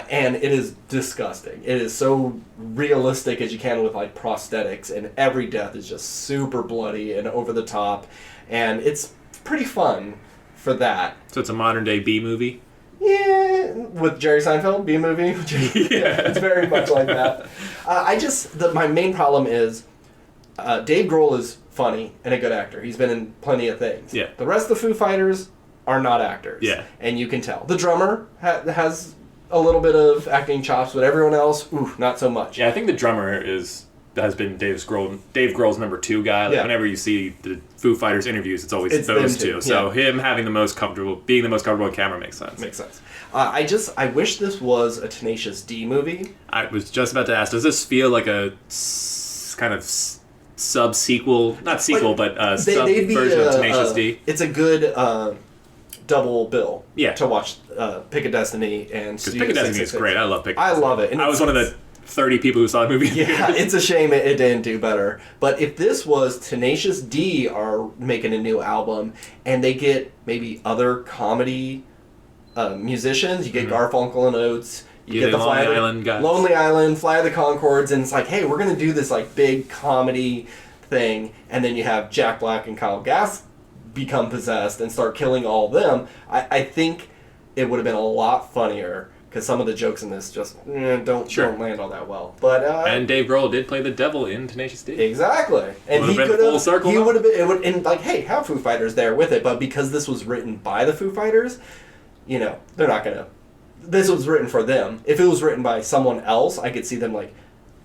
And it is disgusting. It is so realistic as you can with like prosthetics, and every death is just super bloody and over the top, and it's pretty fun for that. So it's a modern day B movie? Yeah, with Jerry Seinfeld, B movie. Yeah, it's very much like that. My main problem is Dave Grohl is funny and a good actor. He's been in plenty of things. Yeah. The rest of the Foo Fighters are not actors. Yeah. And you can tell. The drummer has a little bit of acting chops, but everyone else, not so much. Yeah, I think the drummer has been Dave Grohl's number 2 guy. Like whenever you see the Foo Fighters interviews, it's always those two. So him being the most comfortable on camera makes sense. Makes sense. I wish this was a Tenacious D movie. I was just about to ask, does this feel like a kind of sub-sequel? Not sequel, but sub-version of Tenacious D? It's a good... double bill to watch Pick of Destiny and Studio Pick of Destiny is great. I love Pick of I Destiny. love it. And I was one of the 30 people who saw the movie. Yeah, it's a shame it didn't do better. But if this was Tenacious D are making a new album, and they get maybe other comedy musicians, you get Garfunkel and Oates, You get the Lonely Island guys. Lonely Island, Fly the Conchords, and it's like, hey, we're gonna do this like big comedy thing, and then you have Jack Black and Kyle Gass become possessed and start killing all of them. I think it would have been a lot funnier because some of the jokes in this just don't land all that well. But and Dave Grohl did play the devil in Tenacious D. Exactly, and he could have full circle. He would have been. It would, and like, hey, have Foo Fighters there with it, but because this was written by the Foo Fighters, they're not gonna. This was written for them. If it was written by someone else, I could see them like,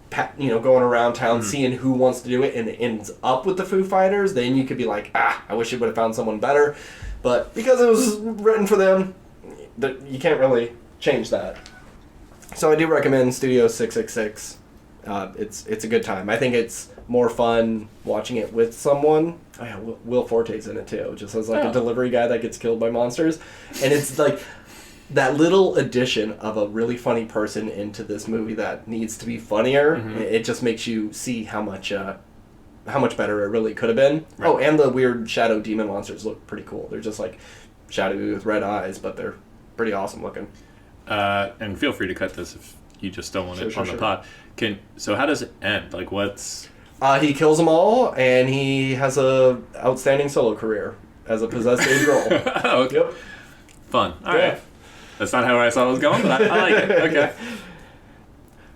going around town seeing who wants to do it, and it ends up with the Foo Fighters. Then you could be like, I wish it would have found someone better, but because it was written for them, you can't really change that. So I do recommend Studio 666. It's a good time. I think it's more fun watching it with someone. Oh yeah, Will Forte's in it too, just as like a delivery guy that gets killed by monsters, and it's like that little addition of a really funny person into this movie that needs to be funnier. It just makes you see how much better it really could have been. Right. Oh, and the weird shadow demon monsters look pretty cool. They're just like shadowy with red eyes, but they're pretty awesome looking. And feel free to cut this if you just don't want it on the pod. So how does it end? Like, what's... he kills them all, and he has a outstanding solo career as a possessed Dave Grohl. Oh, okay. Yep. Fun. All right. That's not how I thought it was going, but I like it. Okay.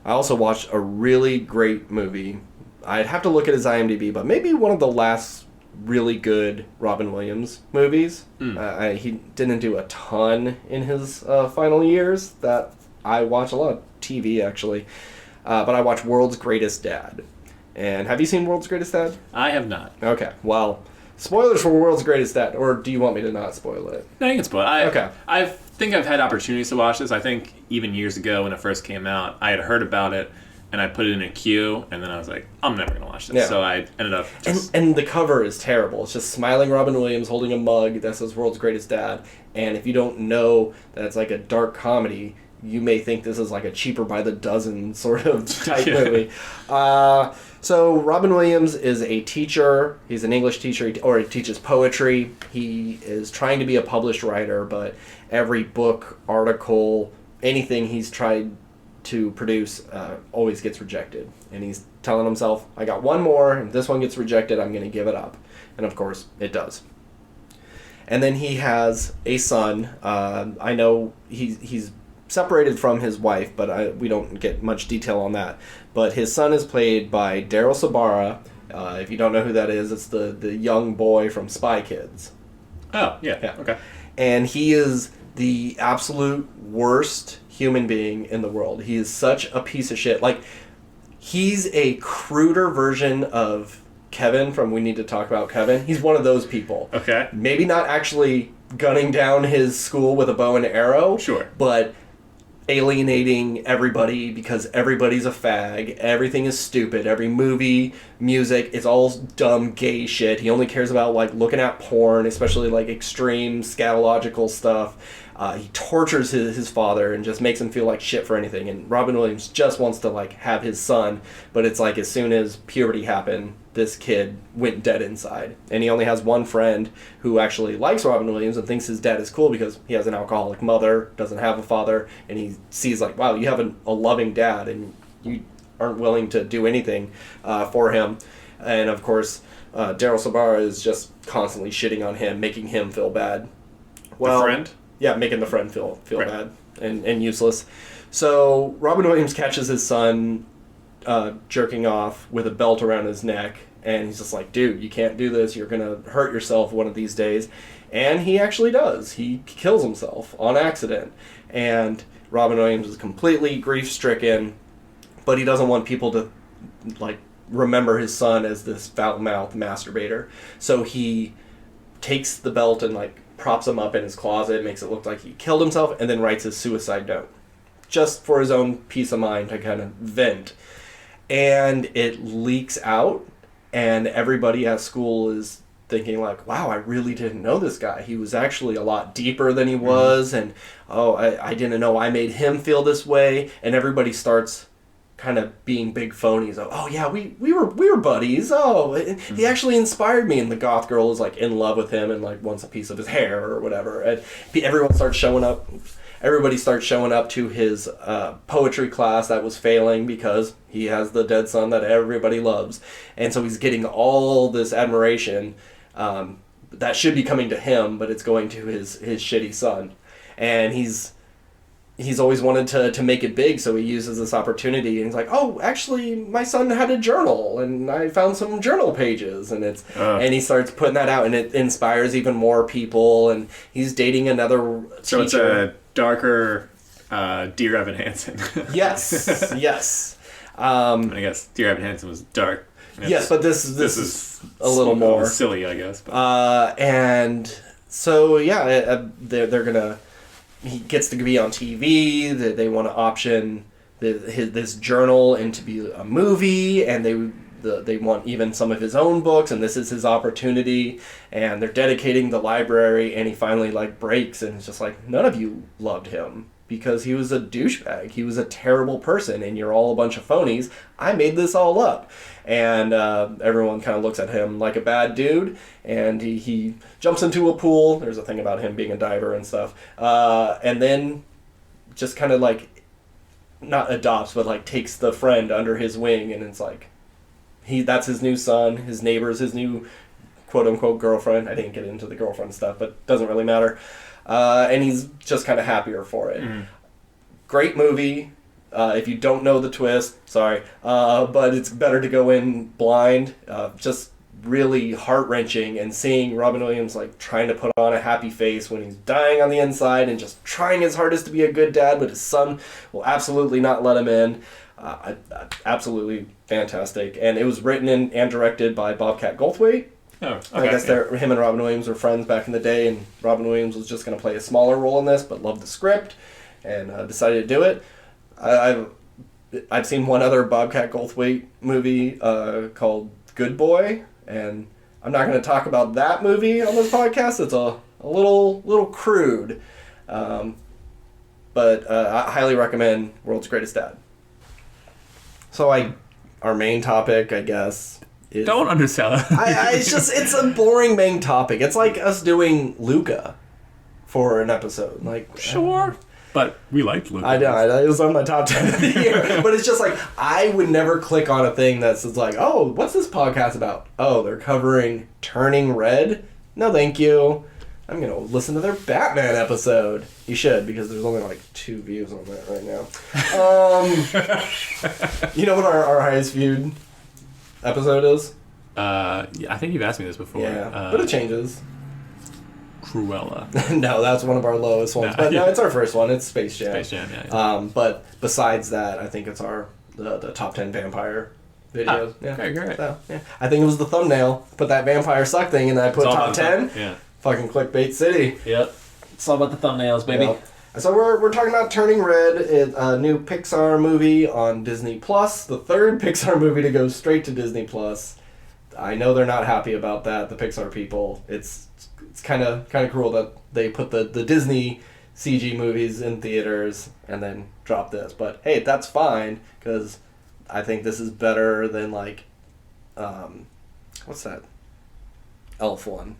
I also watched a really great movie. I'd have to look at his IMDb, but maybe one of the last really good Robin Williams movies. He didn't do a ton in his final years. That I watch a lot of TV, actually. But I watch World's Greatest Dad. And have you seen World's Greatest Dad? I have not. Okay, well, spoilers for World's Greatest Dad, or do you want me to not spoil it? No, you can spoil it. Okay. I think I've had opportunities to watch this. I think even years ago when it first came out, I had heard about it, and I put it in a queue, and then I was like, I'm never going to watch this. Yeah. So I ended up just... And the cover is terrible. It's just smiling Robin Williams holding a mug that says World's Greatest Dad, and if you don't know that it's like a dark comedy, you may think this is like a cheaper by the dozen sort of type movie. So Robin Williams is a teacher. He's an English teacher, or he teaches poetry. He is trying to be a published writer, but every book, article, anything he's tried to produce always gets rejected. And he's telling himself, I got one more, and if this one gets rejected, I'm going to give it up. And of course, it does. And then he has a son. I know he's separated from his wife, but we don't get much detail on that. But his son is played by Daryl Sabara. If you don't know who that is, it's the young boy from Spy Kids. Oh, yeah. Okay. And he is the absolute worst human being in the world. He is such a piece of shit. Like, he's a cruder version of Kevin from We Need to Talk About Kevin. He's one of those people. Okay. Maybe not actually gunning down his school with a bow and arrow. Sure. But alienating everybody because everybody's a fag. Everything is stupid. Every movie, music, it's all dumb gay shit. He only cares about like looking at porn, especially like extreme scatological stuff. He tortures his father and just makes him feel like shit for anything. And Robin Williams just wants to like have his son, but it's like as soon as puberty happened, this kid went dead inside. And he only has one friend who actually likes Robin Williams and thinks his dad is cool because he has an alcoholic mother, doesn't have a father, and he sees like, wow, you have a loving dad and you aren't willing to do anything for him. And of course, Daryl Sabara is just constantly shitting on him, making him feel bad. Well, the friend? Yeah, making the friend feel right. bad and useless. So Robin Williams catches his son jerking off with a belt around his neck, and he's just like, dude, you can't do this, you're gonna hurt yourself one of these days. And he actually does. He kills himself on accident, and Robin Williams is completely grief-stricken, but he doesn't want people to like remember his son as this foul-mouthed masturbator. So he takes the belt and like props him up in his closet, makes it look like he killed himself, and then writes his suicide note just for his own peace of mind to kind of vent. And it leaks out, and everybody at school is thinking like, wow, I really didn't know this guy. He was actually a lot deeper than he was, and I didn't know I made him feel this way. And everybody starts kind of being big phonies. Oh yeah, we were buddies. Oh, he actually inspired me. And the goth girl is like in love with him and like wants a piece of his hair or whatever. And everyone starts showing up. Everybody starts showing up to his poetry class that was failing because he has the dead son that everybody loves. And so he's getting all this admiration that should be coming to him, but it's going to his shitty son. And he's always wanted to make it big, so he uses this opportunity. And he's like, oh, actually, my son had a journal, and I found some journal pages. And and he starts putting that out, and it inspires even more people. And he's dating another teacher. So it's a darker Dear Evan Hansen. Yes, yes. I guess Dear Evan Hansen was dark. Yes, but this is a little more silly, I guess. But. And so yeah, they're gonna. He gets to be on TV. They want to option this journal into be a movie, and they want even some of his own books, and this is his opportunity. And they're dedicating the library, and he finally like breaks, and it's just like, none of you loved him because he was a douchebag. He was a terrible person, and you're all a bunch of phonies. I made this all up. And everyone kind of looks at him like a bad dude, and he jumps into a pool. There's a thing about him being a diver and stuff. And then just kind of like, not adopts, but like takes the friend under his wing, and it's like, that's his new son, his neighbor's his new quote-unquote girlfriend. I didn't get into the girlfriend stuff, but doesn't really matter. And he's just kind of happier for it. Mm-hmm. Great movie. If you don't know the twist, sorry, but it's better to go in blind. Just really heart-wrenching, and seeing Robin Williams like trying to put on a happy face when he's dying on the inside and just trying his hardest to be a good dad, but his son will absolutely not let him in. Absolutely fantastic. And it was written and directed by Bobcat Goldthwait. Oh, okay. I guess him and Robin Williams were friends back in the day, and Robin Williams was just going to play a smaller role in this, but loved the script and decided to do it. I've seen one other Bobcat Goldthwait movie called Good Boy, and I'm not going to talk about that movie on this podcast. It's a little crude, but I highly recommend World's Greatest Dad. So our main topic, I guess, is... Don't undersell it. It's a boring main topic. It's like us doing Luca for an episode. Like, sure. But we liked Luca. I know. It was on my top 10 of the year. But it's just like, I would never click on a thing that's like, oh, what's this podcast about? Oh, they're covering Turning Red? No, thank you. I'm going to listen to their Batman episode. You should, because there's only like 2 views on that right now. You know what our highest viewed episode is? I think you've asked me this before. Yeah, but it changes. Cruella. No, that's one of our lowest ones. But no, it's our first one. It's Space Jam. Space Jam, yeah. But besides that, I think it's the top 10 vampire videos. Yeah. Okay, great. So, yeah. I think it was the thumbnail. Put that vampire suck thing, and then I put top 10. Yeah. Fucking clickbait city. Yep. It's all about the thumbnails, baby. Yep. So we're talking about Turning Red, a new Pixar movie on Disney Plus. The third Pixar movie to go straight to Disney Plus. I know they're not happy about that, the Pixar people. It's kind of cruel that they put the Disney CG movies in theaters and then drop this. But hey, that's fine, because I think this is better than like, what's that Elf one?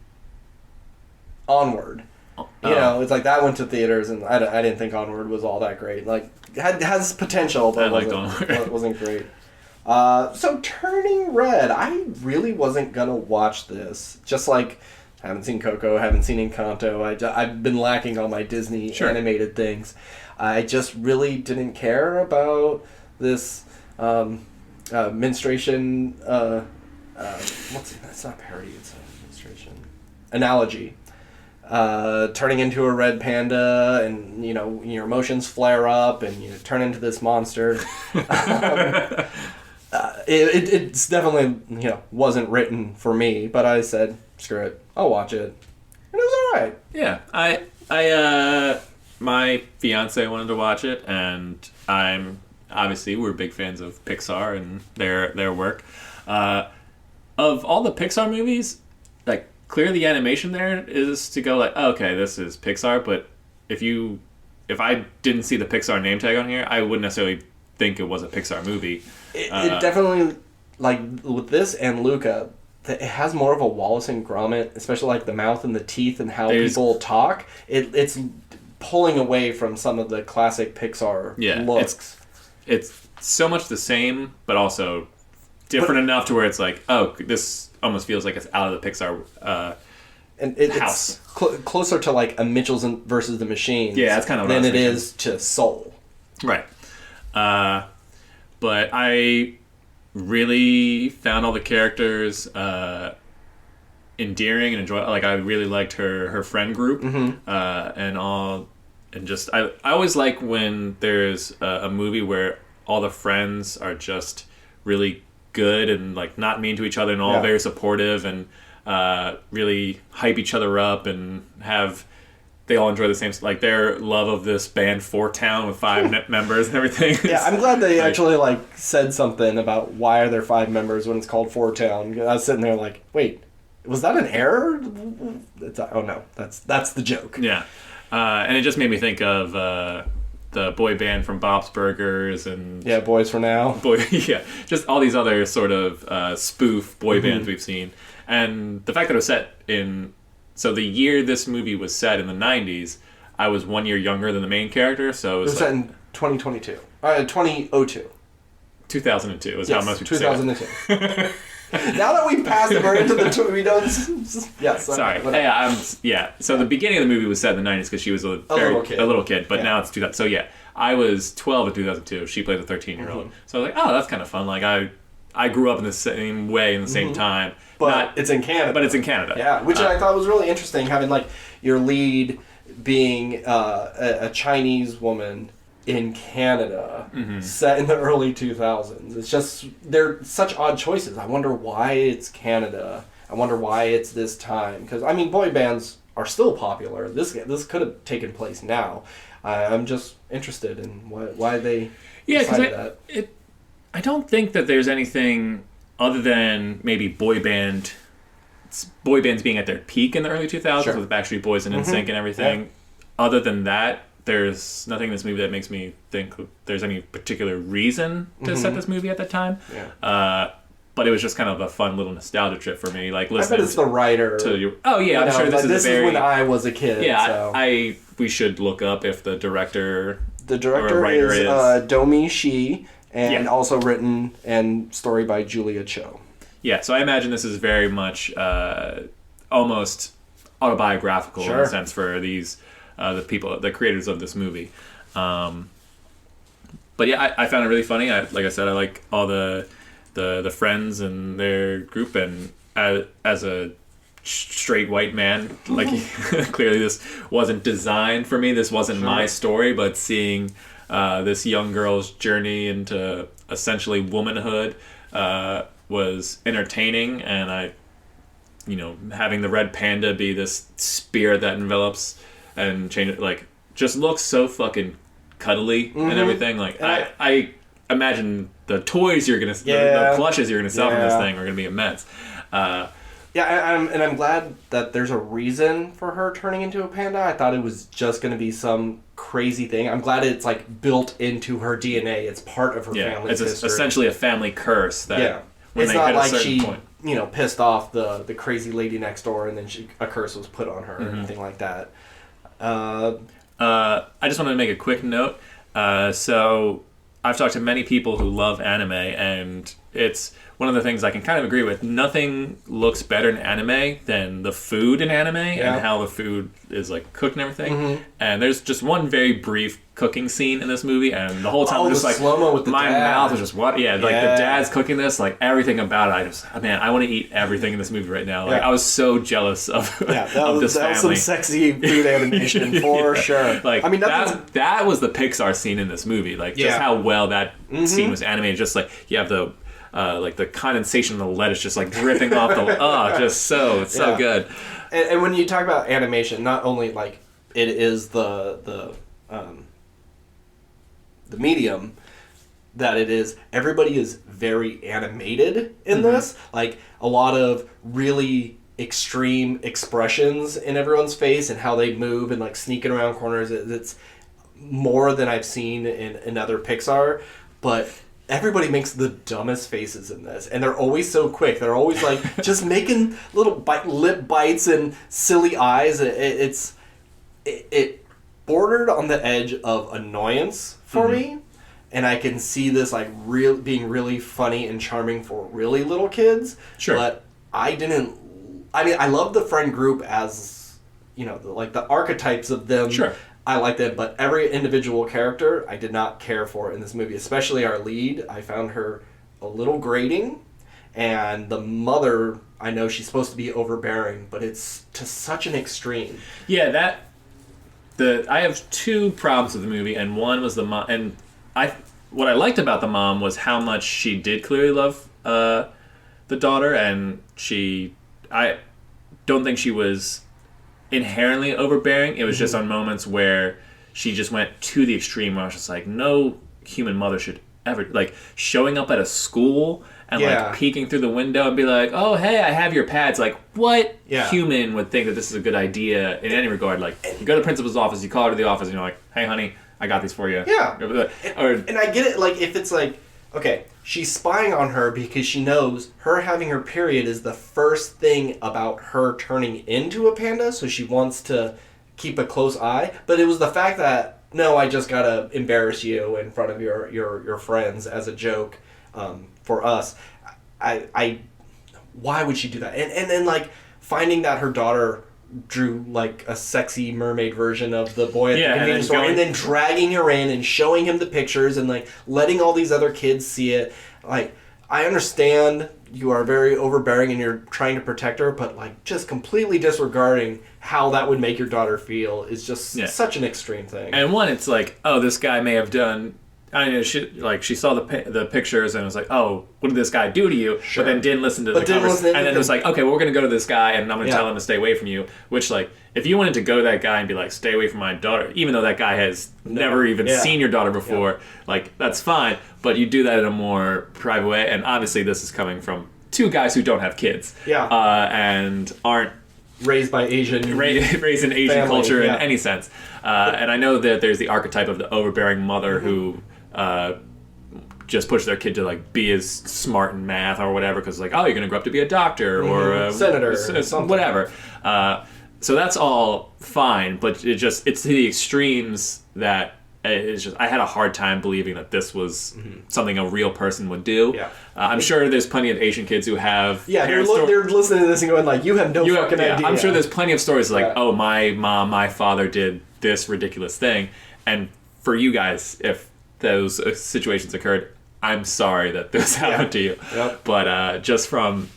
Onward. You know, it's like that went to theaters, and I didn't think Onward was all that great. Like, has potential, but wasn't great. So Turning Red, I really wasn't gonna watch this. Just like, I haven't seen Coco, haven't seen Encanto. I've been lacking on my Disney animated things. I just really didn't care about this menstruation. It's not parody. It's a menstruation analogy. Turning into a red panda, and you know your emotions flare up, and you turn into this monster. It's definitely wasn't written for me, but I said screw it, I'll watch it, and it was alright. Yeah, I my fiance wanted to watch it, and we're big fans of Pixar and their work. Of all the Pixar movies, like, clearly the animation there is to go like, oh, okay, this is Pixar, but if I didn't see the Pixar name tag on here, I wouldn't necessarily think it was a Pixar movie. It definitely, like, with this and Luca, it has more of a Wallace and Gromit, especially, like, the mouth and the teeth and how people talk. It's pulling away from some of the classic Pixar looks. It's so much the same, but also different enough to where it's like, oh, this almost feels like it's out of the Pixar and house. It's closer to like a Mitchell's versus the Machines. Yeah, that's kind of what than I was it thinking. is to Soul. Right. But I really found all the characters endearing and enjoy. Like, I really liked her friend group and just I always like when there's a movie where all the friends are just really good and like not mean to each other and all very supportive and really hype each other up and they all enjoy the same, like, their love of this band Four Town with 5 members and everything. Yeah, I'm glad they actually like said something about why are there 5 members when it's called Four Town. I was sitting there like, wait, was that an error? Oh no, that's the joke. Yeah, and it just made me think of the boy band from Bob's Burgers and Boys for Now. Just all these other sort of spoof boy bands we've seen, and the fact that it was set in. So the year this movie was set in the 90s, I was 1 year younger than the main character, so it was set in 2022. 2002. 2002 is how most people say it. 2002. Now that we've passed it, we're into the... We don't... Yes. Sorry. So the beginning of the movie was set in the 90s because she was a little kid, but now it's 2000. So yeah, I was 12 in 2002. She played a 13-year-old. So I was like, oh, that's kind of fun. Like, I grew up in the same way in the same time. But it's in Canada. Yeah, which I thought was really interesting, having like your lead being a Chinese woman in Canada, set in the early 2000s. It's just, they're such odd choices. I wonder why it's Canada. I wonder why it's this time. Because, I mean, boy bands are still popular. This could have taken place now. I'm just interested in why they decided that. I don't think that there's anything other than maybe boy bands being at their peak in the early 2000s with Backstreet Boys and NSYNC and everything. Yeah. Other than that, there's nothing in this movie that makes me think there's any particular reason to set this movie at that time. Yeah. But it was just kind of a fun little nostalgia trip for me. Like, listening. I bet it's the writer. I'm sure this is when I was a kid. Yeah, so. We should look up if the director. The director is Domi Shi. And also written and story by Julia Cho. Yeah, so I imagine this is very much almost autobiographical in a sense for these the creators of this movie. But yeah, I found it really funny. Like I said, I like all the friends and their group, and as a straight white man, like clearly this wasn't designed for me. This wasn't my story, but seeing this young girl's journey into essentially womanhood was entertaining, and having the red panda be this spirit that envelops and changes, like, just looks so fucking cuddly and everything. Like, I imagine the toys you're gonna, the plushes you're gonna sell from this thing are gonna be immense. I'm glad that there's a reason for her turning into a panda. I thought it was just going to be some crazy thing. I'm glad it's like built into her DNA. It's part of her family's history. It's essentially a family curse. That when it's they not hit like a certain she, point. Pissed off the crazy lady next door, and then a curse was put on her or anything like that. I just wanted to make a quick note. So I've talked to many people who love anime, and it's one of the things I can kind of agree with. Nothing looks better in anime than the food in anime and how the food is like cooked and everything. And there's just one very brief cooking scene in this movie, and the whole time just like slow-mo with the my dad. mouth was just like the dad's cooking this, like everything about it. I want to eat everything in this movie right now. Like I was so jealous of of this family. That was some sexy food animation for sure. Like, I mean, that was the Pixar scene in this movie. Like just how well that scene was animated. Just like you have the like the condensation of the lettuce just like dripping off the just so good. And when you talk about animation, not only like it is the medium that it is, everybody is very animated in this. Like a lot of really extreme expressions in everyone's face and how they move and like sneaking around corners. It's more than I've seen in other Pixar. but everybody makes the dumbest faces in this, and they're always so quick. They're always like just making little lip bites and silly eyes. It bordered on the edge of annoyance for me, and I can see this like being really funny and charming for really little kids. Sure, but I love the friend group as, you know, the archetypes of them. Sure. I liked it, but every individual character I did not care for in this movie, especially our lead. I found her a little grating, and the mother, I know she's supposed to be overbearing, but it's to such an extreme. Yeah, I have two problems with the movie, and one was the mom, and what I liked about the mom was how much she did clearly love the daughter, and I don't think she was inherently overbearing. It was just on moments where she just went to the extreme where I was just like, no human mother should ever, like, showing up at a school and like peeking through the window and be like, oh hey, I have your pads. Like, what human would think that this is a good idea in any regard? Like, you go to the principal's office, you call her to the office, and you're like, hey honey, I got these for you. Yeah. And I get it, like, if it's like, okay, she's spying on her because she knows her having her period is the first thing about her turning into a panda, so she wants to keep a close eye. But it was the fact that, no, I just gotta embarrass you in front of your friends as a joke for us. Why would she do that? And then, like, finding that her daughter drew like a sexy mermaid version of the boy at the convenience store, and then dragging her in and showing him the pictures and like letting all these other kids see it. Like, I understand you are very overbearing and you're trying to protect her, but like just completely disregarding how that would make your daughter feel is just such an extreme thing. And one, it's like, oh, this guy may have done, I know, she saw the pictures and was like, oh, what did this guy do to you? Sure. But then didn't listen to the conversation. And then it was like, okay, well, we're going to go to this guy and I'm going to tell him to stay away from you. Which, like, if you wanted to go to that guy and be like, stay away from my daughter, even though that guy has never even seen your daughter before, like, that's fine. But you do that in a more private way. And obviously this is coming from two guys who don't have kids. Yeah. And aren't raised by Asian... raised in Asian family, culture in any sense. And I know that there's the archetype of the overbearing mother who... just push their kid to like be as smart in math or whatever because like, oh, you're gonna grow up to be a doctor or a senator, whatever. So that's all fine, but it's to the extremes that it's just I had a hard time believing that this was something a real person would do. Yeah. I'm sure there's plenty of Asian kids who have they're listening to this and going like, you have no fucking idea. I'm sure there's plenty of stories like, oh, my mom, my father did this ridiculous thing, and for you guys, if those situations occurred, I'm sorry that this happened to you. Yep. But just from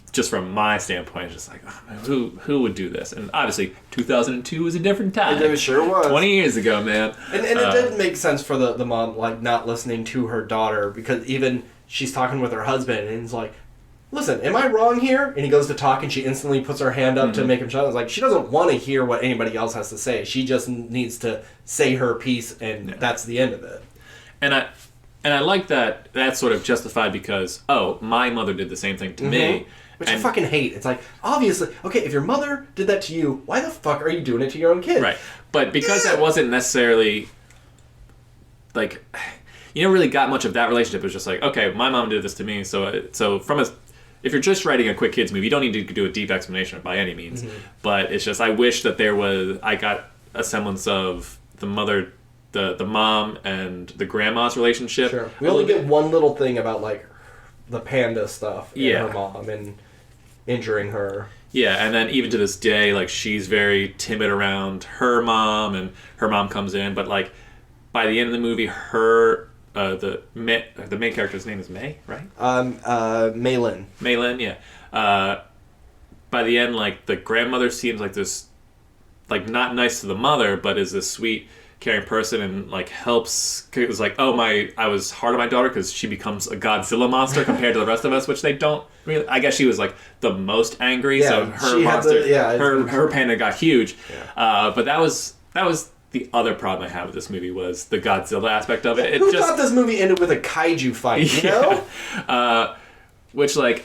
my standpoint, just like, oh, man, who would do this? And obviously, 2002 was a different time. It sure was. 20 years ago, man. And it did make sense for the mom, like, not listening to her daughter, because even she's talking with her husband, and he's like, listen, am I wrong here? And he goes to talk, and she instantly puts her hand up to make him shut up. It's like, she doesn't want to hear what anybody else has to say. She just needs to say her piece, and that's the end of it. And I like that that's sort of justified because, oh, my mother did the same thing to me. Which I fucking hate. It's like, obviously, okay, if your mother did that to you, why the fuck are you doing it to your own kid? Right. But because that wasn't necessarily, like, you never really got much of that relationship. It was just like, okay, my mom did this to me, so if you're just writing a quick kids movie, you don't need to do a deep explanation by any means. But it's just, I wish that I got a semblance of the mother... The mom and the grandma's relationship. Sure. We only get one little thing about like the panda stuff and her mom and injuring her. Yeah, and then even to this day, like she's very timid around her mom, and her mom comes in, but like by the end of the movie, her the main character's name is May, right? Maylin. Maylin, yeah. By the end, like the grandmother seems like this, like not nice to the mother, but is this sweet, caring person and like helps. It was like, oh, I was hard on my daughter because she becomes a Godzilla monster compared to the rest of us, which they don't really. I guess she was like the most angry, so her monster, her panda got huge. Yeah. But that was the other problem I had with this movie was the Godzilla aspect of it. Who thought this movie ended with a kaiju fight? You know, which like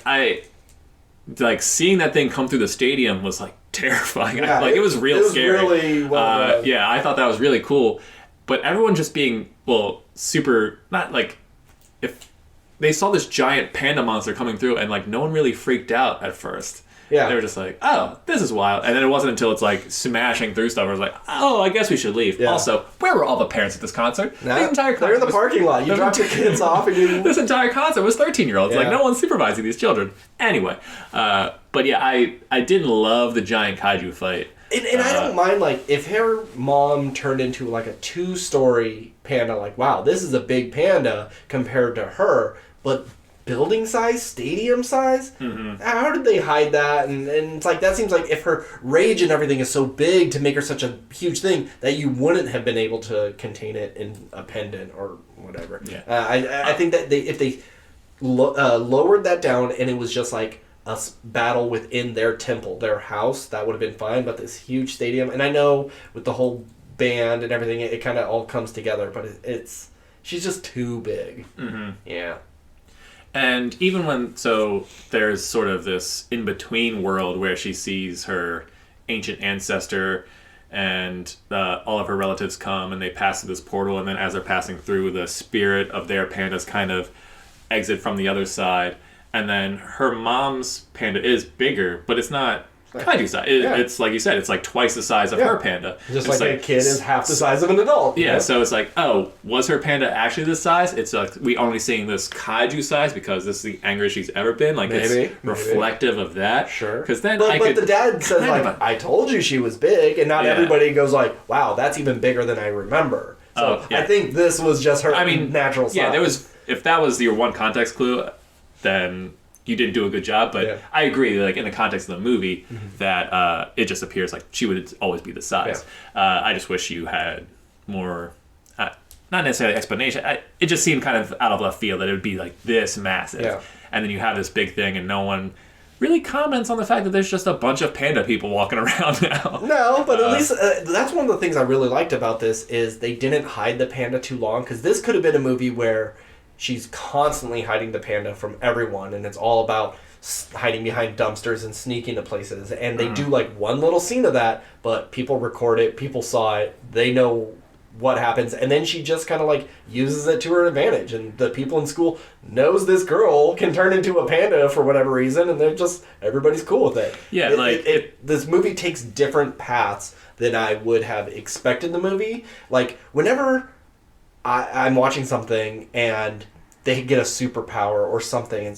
seeing that thing come through the stadium was like terrifying. Yeah, it was real scary. Really well I thought that was really cool. But everyone just being super, not like if they saw this giant panda monster coming through and like no one really freaked out at first. Yeah. They were just like, oh, this is wild. And then it wasn't until it's like smashing through stuff where it's like, oh, I guess we should leave. Yeah. Also, where were all the parents at this concert? Nah, the entire concert they're in the parking lot. You dropped your kids off and you... This entire concert was 13-year-olds. Yeah. Like, no one's supervising these children. Anyway, but yeah, I didn't love the giant kaiju fight. And I don't mind, like, if her mom turned into, like, a 2-story panda, like, wow, this is a big panda compared to her, but building size, stadium size? Mm-hmm. How did they hide that? And it's like, that seems like if her rage and everything is so big to make her such a huge thing, that you wouldn't have been able to contain it in a pendant or whatever. Yeah. I think that if they lowered that down and it was just, like, a battle within their temple, their house, that would have been fine. But this huge stadium, and I know with the whole band and everything, it kind of all comes together. But she's just too big. Mm-hmm. Yeah. And even when there's sort of this in between world where she sees her ancient ancestor, and all of her relatives come and they pass through this portal, and then as they're passing through, the spirit of their pandas kind of exit from the other side. And then her mom's panda is bigger, but it's not kaiju size. It's like you said, it's like twice the size of her panda. Just like a kid is half the size of an adult. Yeah, so it's like, oh, was her panda actually this size? It's like we only seeing this kaiju size because this is the angriest she's ever been. Like it's reflective of that. Sure. Because then but the dad says like, I told you she was big, and not everybody goes like, wow, that's even bigger than I remember. So I think this was just her natural size. Yeah, if that was your one context clue, then you didn't do a good job. But I agree, like in the context of the movie, that it just appears like she would always be the size. I just wish you had more, not necessarily explanation. It just seemed kind of out of left field that it would be like this massive, and then you have this big thing, and no one really comments on the fact that there's just a bunch of panda people walking around now. No, but at least that's one of the things I really liked about this is they didn't hide the panda too long, because this could have been a movie where she's constantly hiding the panda from everyone, and it's all about hiding behind dumpsters and sneaking to places. And they do like one little scene of that, but people record it, people saw it, they know what happens, and then she just kind of like uses it to her advantage. And the people in school knows this girl can turn into a panda for whatever reason, and everybody's cool with it. Yeah, this movie takes different paths than I would have expected the movie. Like whenever I'm watching something and they get a superpower or something,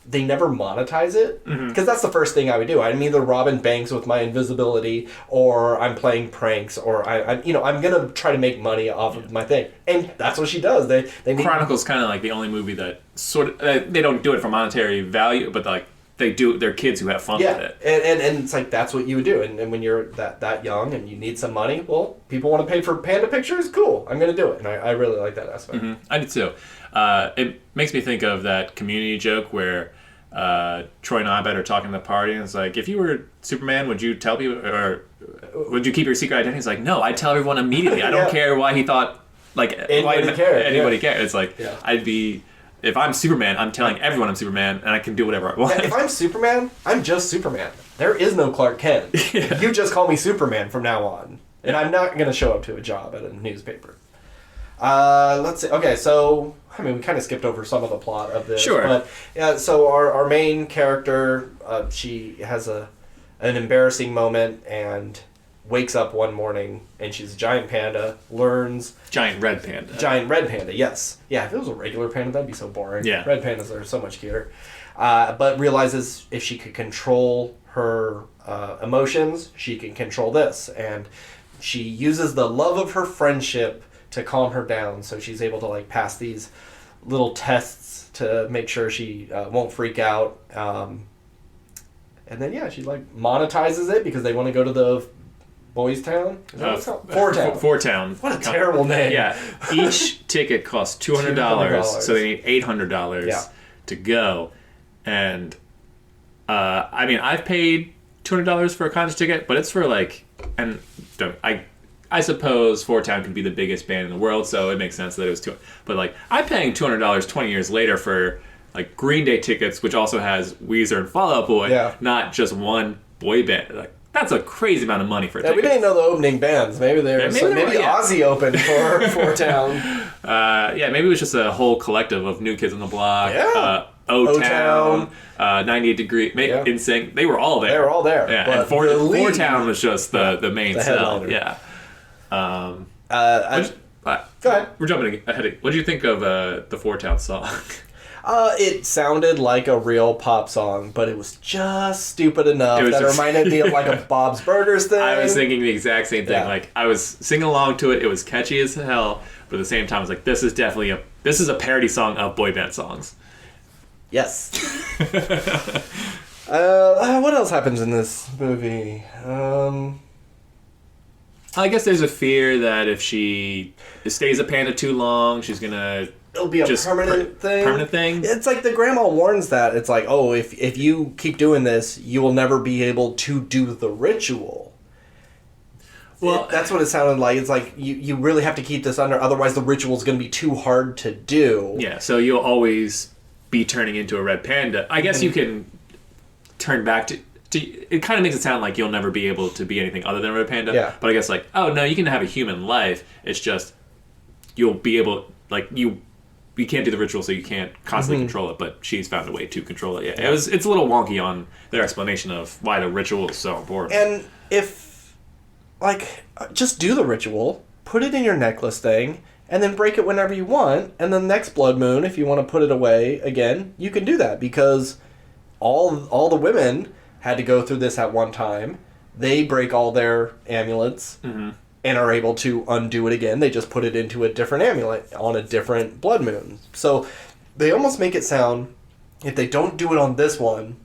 they never monetize it, because that's the first thing I would do. I'm either robbing banks with my invisibility, or I'm playing pranks, or I'm gonna try to make money off of my thing, and that's what she does. They Chronicle's kind of like the only movie that sort of they don't do it for monetary value, but like they do. They're kids who have fun with it, and it's like that's what you would do. And when you're that young and you need some money, well, people want to pay for panda pictures. Cool, I'm gonna do it, and I really like that aspect. I do too. It makes me think of that Community joke where Troy and Abed are talking at the party, and it's like, if you were Superman, would you tell people, or would you keep your secret identity? He's like, no, I'd tell everyone immediately. I don't care why he thought, like, anybody cared. It's like, I'd be, if I'm Superman, I'm telling everyone I'm Superman, and I can do whatever I want. If I'm Superman, I'm just Superman. There is no Clark Kent. You just call me Superman from now on, and I'm not going to show up to a job at a newspaper. Let's see. Okay, so we kind of skipped over some of the plot of this. Sure. But yeah, so our main character, she has an embarrassing moment and wakes up one morning and she's a giant panda. Giant red panda. Yes. Yeah. If it was a regular panda, that'd be so boring. Yeah. Red pandas are so much cuter. But realizes if she could control her emotions, she can control this, and she uses the love of her friendship to calm her down, so she's able to like pass these little tests to make sure she won't freak out. And then she like monetizes it because they want to go to the Boys Town. Is that what it's called? Four Town. What a terrible name. Yeah, each ticket costs $200, so they need $800 to go. And I've paid $200 for a concert ticket, but it's for like, and I suppose Four Town could be the biggest band in the world, so it makes sense that it was but like, I'm paying $200 20 years later for like Green Day tickets, which also has Weezer and Fall Out Boy, not just one boy band. Like, that's a crazy amount of money for Yeah, we didn't know the opening bands. Maybe maybe Ozzy opened for Town. Yeah, maybe it was just a whole collective of New Kids on the Block. Yeah. O-Town, 98 Degree, NSYNC. They were all there. They were all there. Yeah, but and Four Town was just the main the sell. headliner. Yeah. Go ahead. We're jumping ahead. What do you think of the Four Town song? It sounded like a real pop song, but it was just stupid enough that it reminded me of like a Bob's Burgers thing. I was thinking the exact same thing. Yeah. Like, I was singing along to it. It was catchy as hell, but at the same time, I was like, this is definitely a parody song of boy band songs. Yes. What else happens in this movie? I guess there's a fear that if she stays a panda too long, she's gonna... It'll be a permanent thing. Permanent thing? It's like the grandma warns that. It's like, oh, if you keep doing this, you will never be able to do the ritual. Well, that's what it sounded like. It's like, you really have to keep this under, otherwise the ritual is going to be too hard to do. Yeah, so you'll always be turning into a red panda. I guess you can turn back to... It kind of makes it sound like you'll never be able to be anything other than a red panda. Yeah. But I guess, like, oh, no, you can have a human life. It's just you'll be able... Like, you can't do the ritual, so you can't constantly control it, but she's found a way to control it. Yeah, it's a little wonky on their explanation of why the ritual is so important. And if, like, just do the ritual, put it in your necklace thing, and then break it whenever you want, and then next blood moon, if you want to put it away again, you can do that, because all the women had to go through this at one time. They break all their amulets, and are able to undo it again. They just put it into a different amulet on a different blood moon. So they almost make it sound, if they don't do it on this one,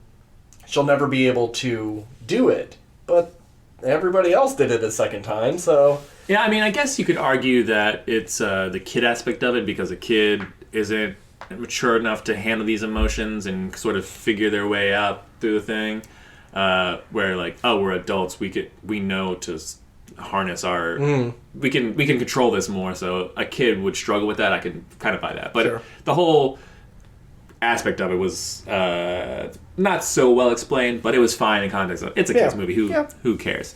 she'll never be able to do it. But everybody else did it a second time, so... Yeah, I mean, I guess you could argue that it's the kid aspect of it, because a kid isn't mature enough to handle these emotions and sort of figure their way out through the thing. Where, like, oh, we're adults, we know to... harness our we can control this more, so a kid would struggle with that. I can kind of buy that, but the whole aspect of it was not so well explained, but it was fine in context of it's a kids movie. Who cares?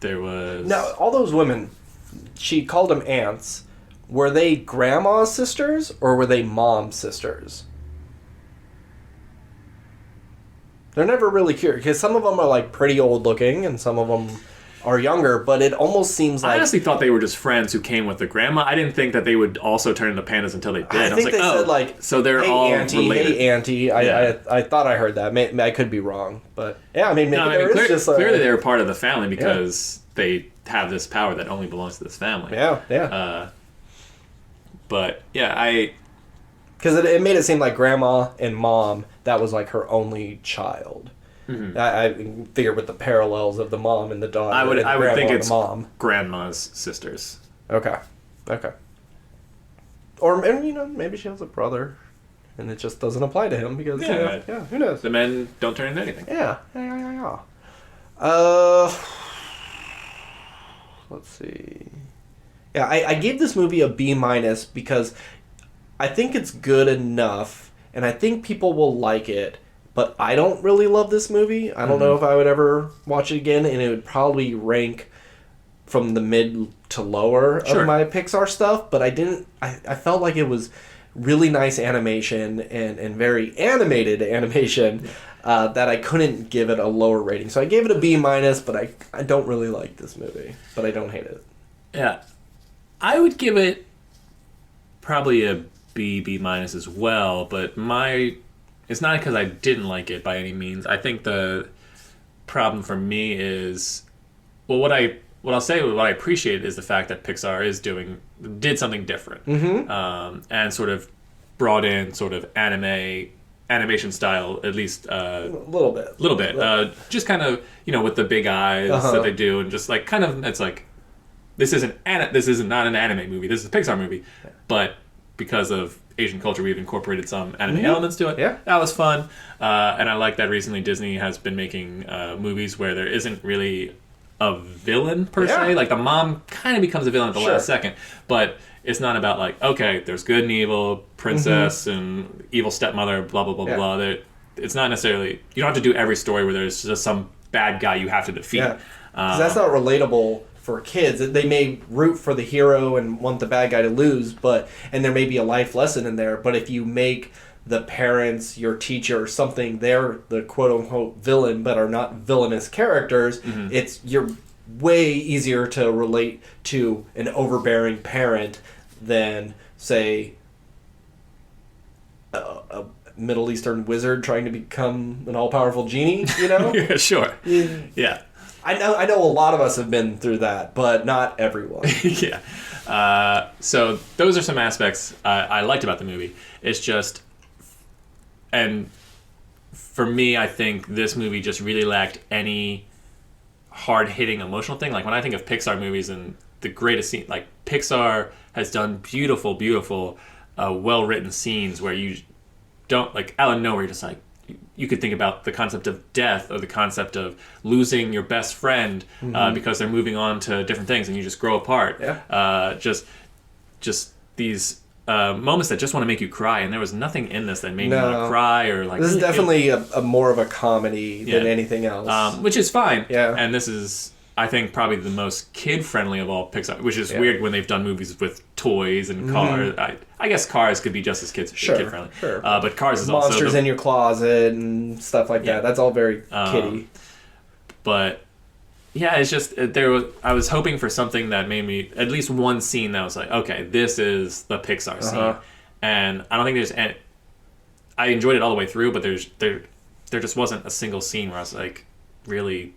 There was now all those women, she called them aunts. Were they grandma's sisters or were they mom's sisters? They're never really curious, because some of them are, like, pretty old looking, and some of them are younger, but it almost seems like... I honestly thought they were just friends who came with the grandma. I didn't think that they would also turn into pandas until they did. I think they said, like, so they're hey, all auntie, related. Hey, auntie. I thought I heard that. I could be wrong, but... Yeah, I mean, maybe clearly they were part of the family, because they have this power that only belongs to this family. Yeah. But, yeah, because it made it seem like grandma and mom, that was like her only child. I figured with the parallels of the mom and the daughter. I would think it's mom. grandma's sisters. Okay. Or maybe she has a brother, and it just doesn't apply to him because who knows? The men don't turn into anything. Yeah. Let's see. Yeah, I gave this movie a B- because I think it's good enough, and I think people will like it, but I don't really love this movie. I don't know if I would ever watch it again, and it would probably rank from the mid to lower of my Pixar stuff, but I felt like it was really nice animation and very animated animation that I couldn't give it a lower rating. So I gave it a B-, but I don't really like this movie, but I don't hate it. Yeah. I would give it probably a B- as well, but it's not because I didn't like it by any means. I think the problem for me is, well, what I appreciate is the fact that Pixar did something different, and sort of brought in sort of animation style, at least a little bit. Just kind of with the big eyes that they do, and just like kind of it's like this isn't not an anime movie. This is a Pixar movie, but because of Asian culture, we've incorporated some anime elements to it. Yeah. That was fun. And I like that recently Disney has been making movies where there isn't really a villain, per se. Like, the mom kind of becomes a villain at the last second. But it's not about, like, okay, there's good and evil, princess and evil stepmother, blah, blah, blah, blah. it's not necessarily, you don't have to do every story where there's just some bad guy you have to defeat. Yeah, because that's not relatable for kids. They may root for the hero and want the bad guy to lose, and there may be a life lesson in there, but if you make the parents, your teacher, or something, they're the quote-unquote villain, but are not villainous characters, you're way easier to relate to an overbearing parent than, say, a Middle Eastern wizard trying to become an all-powerful genie, you know? Yeah, sure. Yeah. I know a lot of us have been through that, but not everyone. Yeah. So those are some aspects I liked about the movie. It's just... And for me, I think this movie just really lacked any hard-hitting emotional thing. Like, when I think of Pixar movies and the greatest scene, like, Pixar has done beautiful, beautiful, well-written scenes where you don't, like, out of nowhere, you're just like, you could think about the concept of death or the concept of losing your best friend because they're moving on to different things and you just grow apart. Yeah. Just these... moments that just want to make you cry, and there was nothing in this that made me want to cry or like. This is definitely a more of a comedy than anything else, which is fine. Yeah, and this is, I think, probably the most kid-friendly of all Pixar, which is weird when they've done movies with toys and cars. I guess Cars could be just as kid-friendly. Sure. But Cars is also monsters in your closet and stuff like that. That's all very kiddie. But. Yeah, it's just I was hoping for something that made me at least one scene that was like, okay, this is the Pixar scene, and I don't think there's any. I enjoyed it all the way through, but there just wasn't a single scene where I was like, really,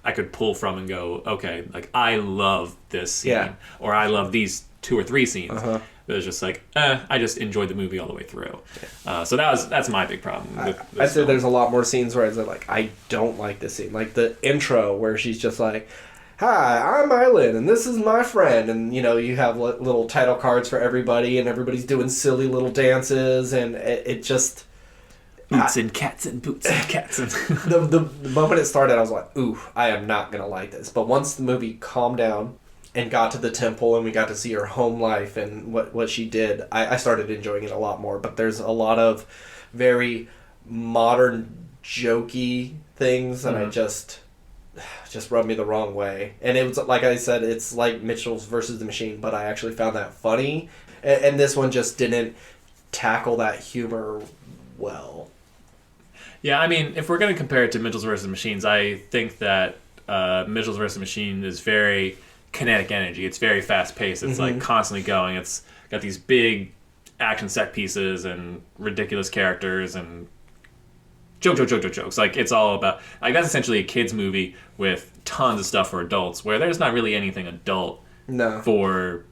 I could pull from and go, okay, like I love this scene, or I love these 2 or 3 scenes. It was just like, I just enjoyed the movie all the way through. So that's my big problem. I'd say there's a lot more scenes where it's like, I don't like this scene. Like the intro where she's just like, hi, I'm Island, and this is my friend. And, you know, you have little title cards for everybody, and everybody's doing silly little dances, and it just... Boots and cats and boots and cats. And the moment it started, I was like, ooh, I am not going to like this. But once the movie calmed down and got to the temple and we got to see her home life and what she did, I started enjoying it a lot more. But there's a lot of very modern, jokey things that I just rubbed me the wrong way. And it was, like I said, it's like Mitchell's versus the Machine, but I actually found that funny. And this one just didn't tackle that humor well. Yeah, I mean, if we're going to compare it to Mitchell's versus Machines, I think that Mitchell's versus Machine is very... kinetic energy. It's very fast paced. It's like constantly going. It's got these big action set pieces and ridiculous characters and jokes. Like, it's all about, like, that's essentially a kids movie with tons of stuff for adults, where there's not really anything adult for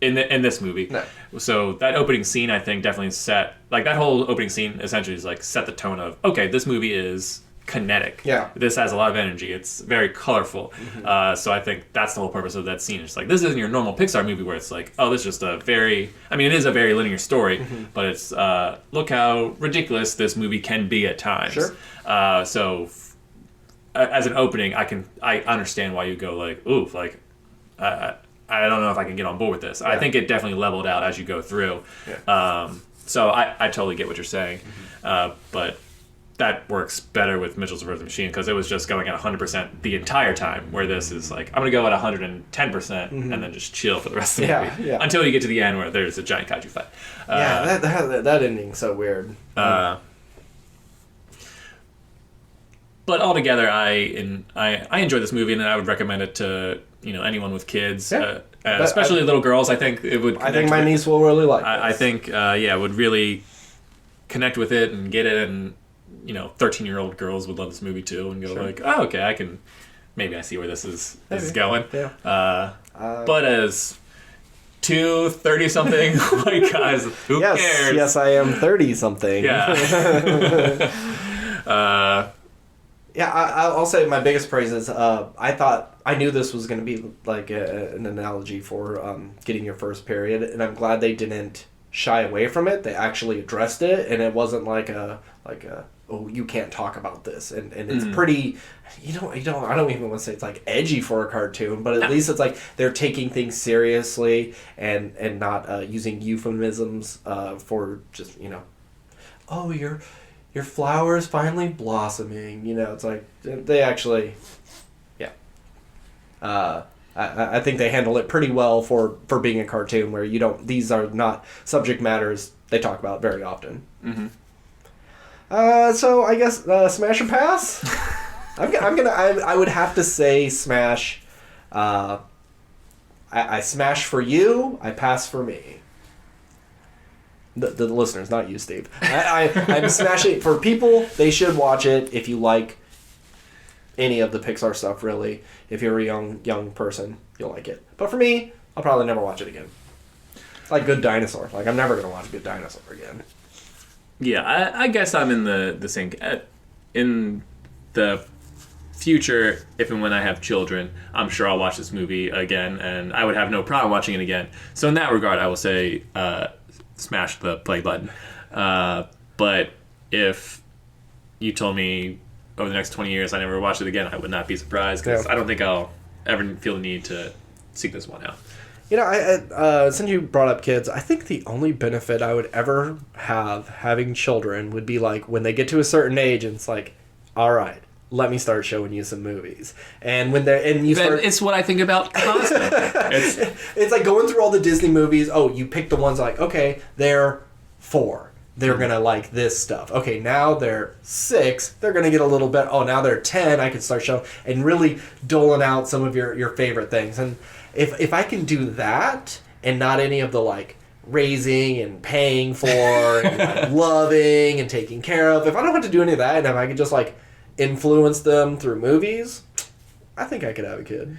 in this movie. No. So that opening scene, I think, definitely set, like, that whole opening scene essentially is like set the tone of, okay, this movie is kinetic. Yeah. This has a lot of energy. It's very colorful. So I think that's the whole purpose of that scene. It's like, this isn't your normal Pixar movie where it's like, oh, this is just a very... I mean, it is a very linear story, but it's, look how ridiculous this movie can be at times. Sure. So as an opening, I understand why you go like, ooh, like, I don't know if I can get on board with this. Yeah. I think it definitely leveled out as you go through. Yeah. So I totally get what you're saying. But that works better with Mitchell's vs. Machine because it was just going at 100% the entire time, where this is like, I'm going to go at 110% and then just chill for the rest of the movie. Yeah. Until you get to the end where there's a giant kaiju fight. That ending's so weird. But altogether, I enjoy this movie, and I would recommend it to anyone with kids, especially little girls. I think it would. I think my niece will really like. I think would really connect with it and get it, and 13-year-old girls would love this movie too, and go like, oh, okay, I see where this is going. Yeah. But as two 30-something white guys, who cares? Yes, I am 30-something. Yeah. I'll say my biggest praise is I knew this was going to be like an analogy for getting your first period, and I'm glad they didn't shy away from it. They actually addressed it, and it wasn't like a oh, you can't talk about this, and it's pretty. I don't even want to say it's like edgy for a cartoon, but at least it's like they're taking things seriously and not using euphemisms for just oh, your flower is finally blossoming. You know, it's like they actually, yeah. I think they handle it pretty well for being a cartoon where you don't. These are not subject matters they talk about very often. Mm-hmm. So I guess smash or pass. I would have to say smash. I smash for you. I pass for me. The listeners, not you, Steve. I'm smashing for people. They should watch it if you like any of the Pixar stuff. Really, if you're a young person, you'll like it. But for me, I'll probably never watch it again. It's like Good Dinosaur. Like I'm never gonna watch Good Dinosaur again. Yeah, I guess I'm in the same. In the future, if and when I have children, I'm sure I'll watch this movie again, and I would have no problem watching it again. So in that regard, I will say smash the play button. But if you told me over the next 20 years I never watch it again, I would not be surprised, because I don't think I'll ever feel the need to seek this one out. You know, I since you brought up kids, I think the only benefit I would ever have having children would be like when they get to a certain age and it's like, all right, let me start showing you some movies. And when it's what I think about constantly. It's like going through all the Disney movies. Oh, you pick the ones like, okay, they're 4. They're going to like this stuff. Okay, now they're 6. They're going to get a little bit. Oh, now they're 10. I can start showing and really doling out some of your favorite things. And if I can do that and not any of the like raising and paying for and like loving and taking care of, if I don't have to do any of that and if I can just like influence them through movies, I think I could have a kid.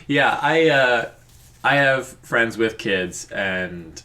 Yeah, I have friends with kids, and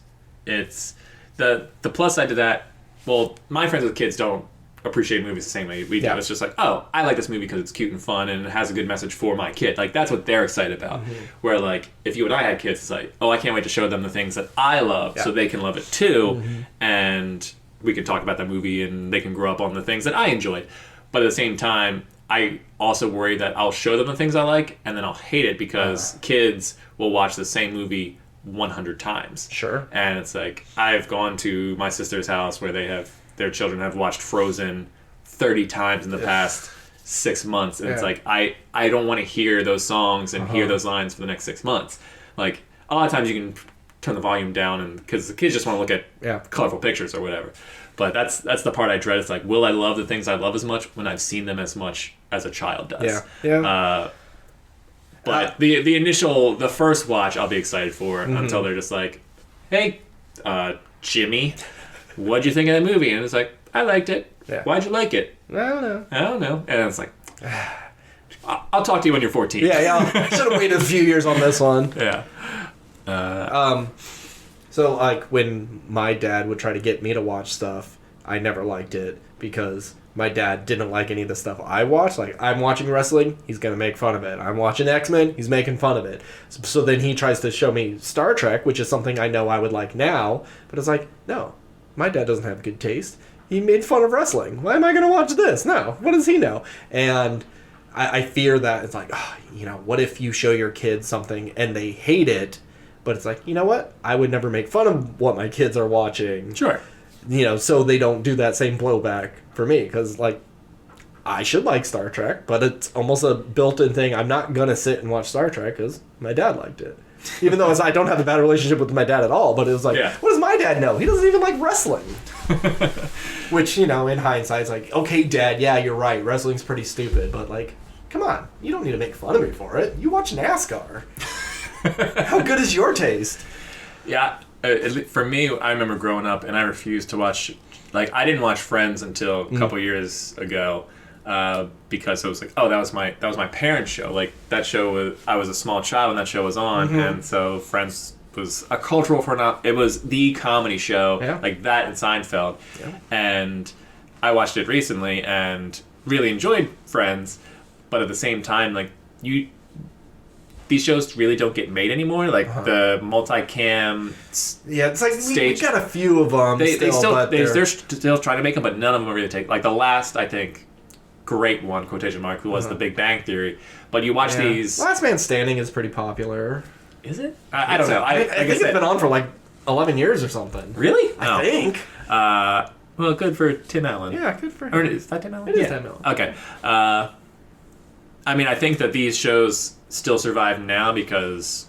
it's the plus side to that. Well, my friends with kids don't appreciate movies the same way we do. It's just like, oh, I like this movie because it's cute and fun and it has a good message for my kid. Like that's what they're excited about. Mm-hmm. Where like if you and I had kids, it's like, oh, I can't wait to show them the things that I love so they can love it too. Mm-hmm. And we can talk about that movie and they can grow up on the things that I enjoyed. But at the same time, I also worry that I'll show them the things I like and then I'll hate it because kids will watch the same movie 100 times. Sure. And it's like, I've gone to my sister's house where their children have watched Frozen 30 times in the past 6 months. And it's like, I don't want to hear those songs and hear those lines for the next 6 months. Like, a lot of times you can turn the volume down and because the kids just want to look at colorful pictures or whatever. But that's the part I dread. It's like, will I love the things I love as much when I've seen them as much as a child does? Yeah. But the first watch I'll be excited for until they're just like, hey, Jimmy, what'd you think of that movie? And it's like, I liked it. Yeah. Why'd you like it? I don't know. And it's like, I'll talk to you when you're 14. Yeah. I should have waited a few years on this one. Yeah. So, like, when my dad would try to get me to watch stuff, I never liked it because my dad didn't like any of the stuff I watched. Like, I'm watching wrestling, he's going to make fun of it. I'm watching X-Men, he's making fun of it. So then he tries to show me Star Trek, which is something I know I would like now, but it's like, no, my dad doesn't have good taste. He made fun of wrestling. Why am I going to watch this? No, what does he know? And I fear that it's like, what if you show your kids something and they hate it? But it's like, you know what? I would never make fun of what my kids are watching. Sure. So they don't do that same blowback for me. Because, like, I should like Star Trek, but it's almost a built-in thing. I'm not going to sit and watch Star Trek because my dad liked it. Even though I don't have a bad relationship with my dad at all. But it was like, what does my dad know? He doesn't even like wrestling. Which, in hindsight, it's like, okay, Dad, yeah, you're right. Wrestling's pretty stupid. But, like, come on. You don't need to make fun of me for it. You watch NASCAR. How good is your taste? Yeah, for me, I remember growing up and I refused to watch, like, I didn't watch Friends until a couple years ago because it was like, oh, that was my parents' show. Like, that show I was a small child when that show was on, and so Friends was a cultural phenomenon. It was the comedy show, like that and Seinfeld, and I watched it recently and really enjoyed Friends, but at the same time, like, these shows really don't get made anymore. Like the multicam. Yeah, it's like we got a few of them. They're still trying to make them, but none of them are really take. Like the last, I think, great one quotation mark was The Big Bang Theory. But you watch these. Last Man Standing is pretty popular. Is it? I don't know. I think it's been on for like 11 years or something. Really? I think. Well, good for Tim Allen. Yeah, good for him. Or is that Tim Allen? It is Tim Allen. Okay. I mean, I think that these shows still survive now because,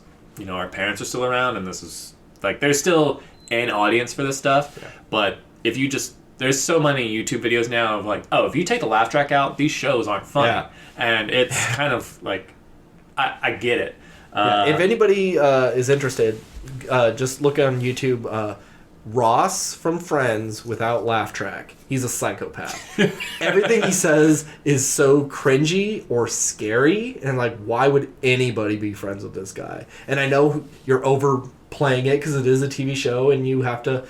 our parents are still around, and this is, there's still an audience for this stuff. Yeah. But if you there's so many YouTube videos now of if you take the laugh track out, these shows aren't funny. Yeah. And it's kind of I get it. If anybody is interested, just look on YouTube, Ross from Friends without laugh track. He's a psychopath. Everything he says is so cringy or scary, and why would anybody be friends with this guy? And I know you're overplaying it because it is a TV show and you have to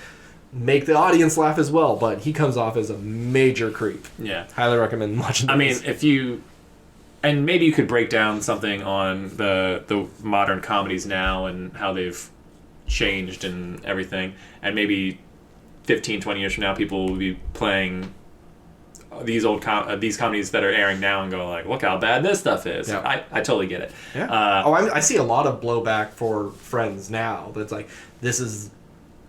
make the audience laugh as well, but he comes off as a major creep. Yeah. Highly recommend watching this. I mean, and maybe you could break down something on the modern comedies now and how they've changed and everything, and maybe 15, 20 years from now people will be playing these old these comedies that are airing now and go look how bad this stuff is. Yeah. I totally get it. Yeah. I see a lot of blowback for Friends now. That's this is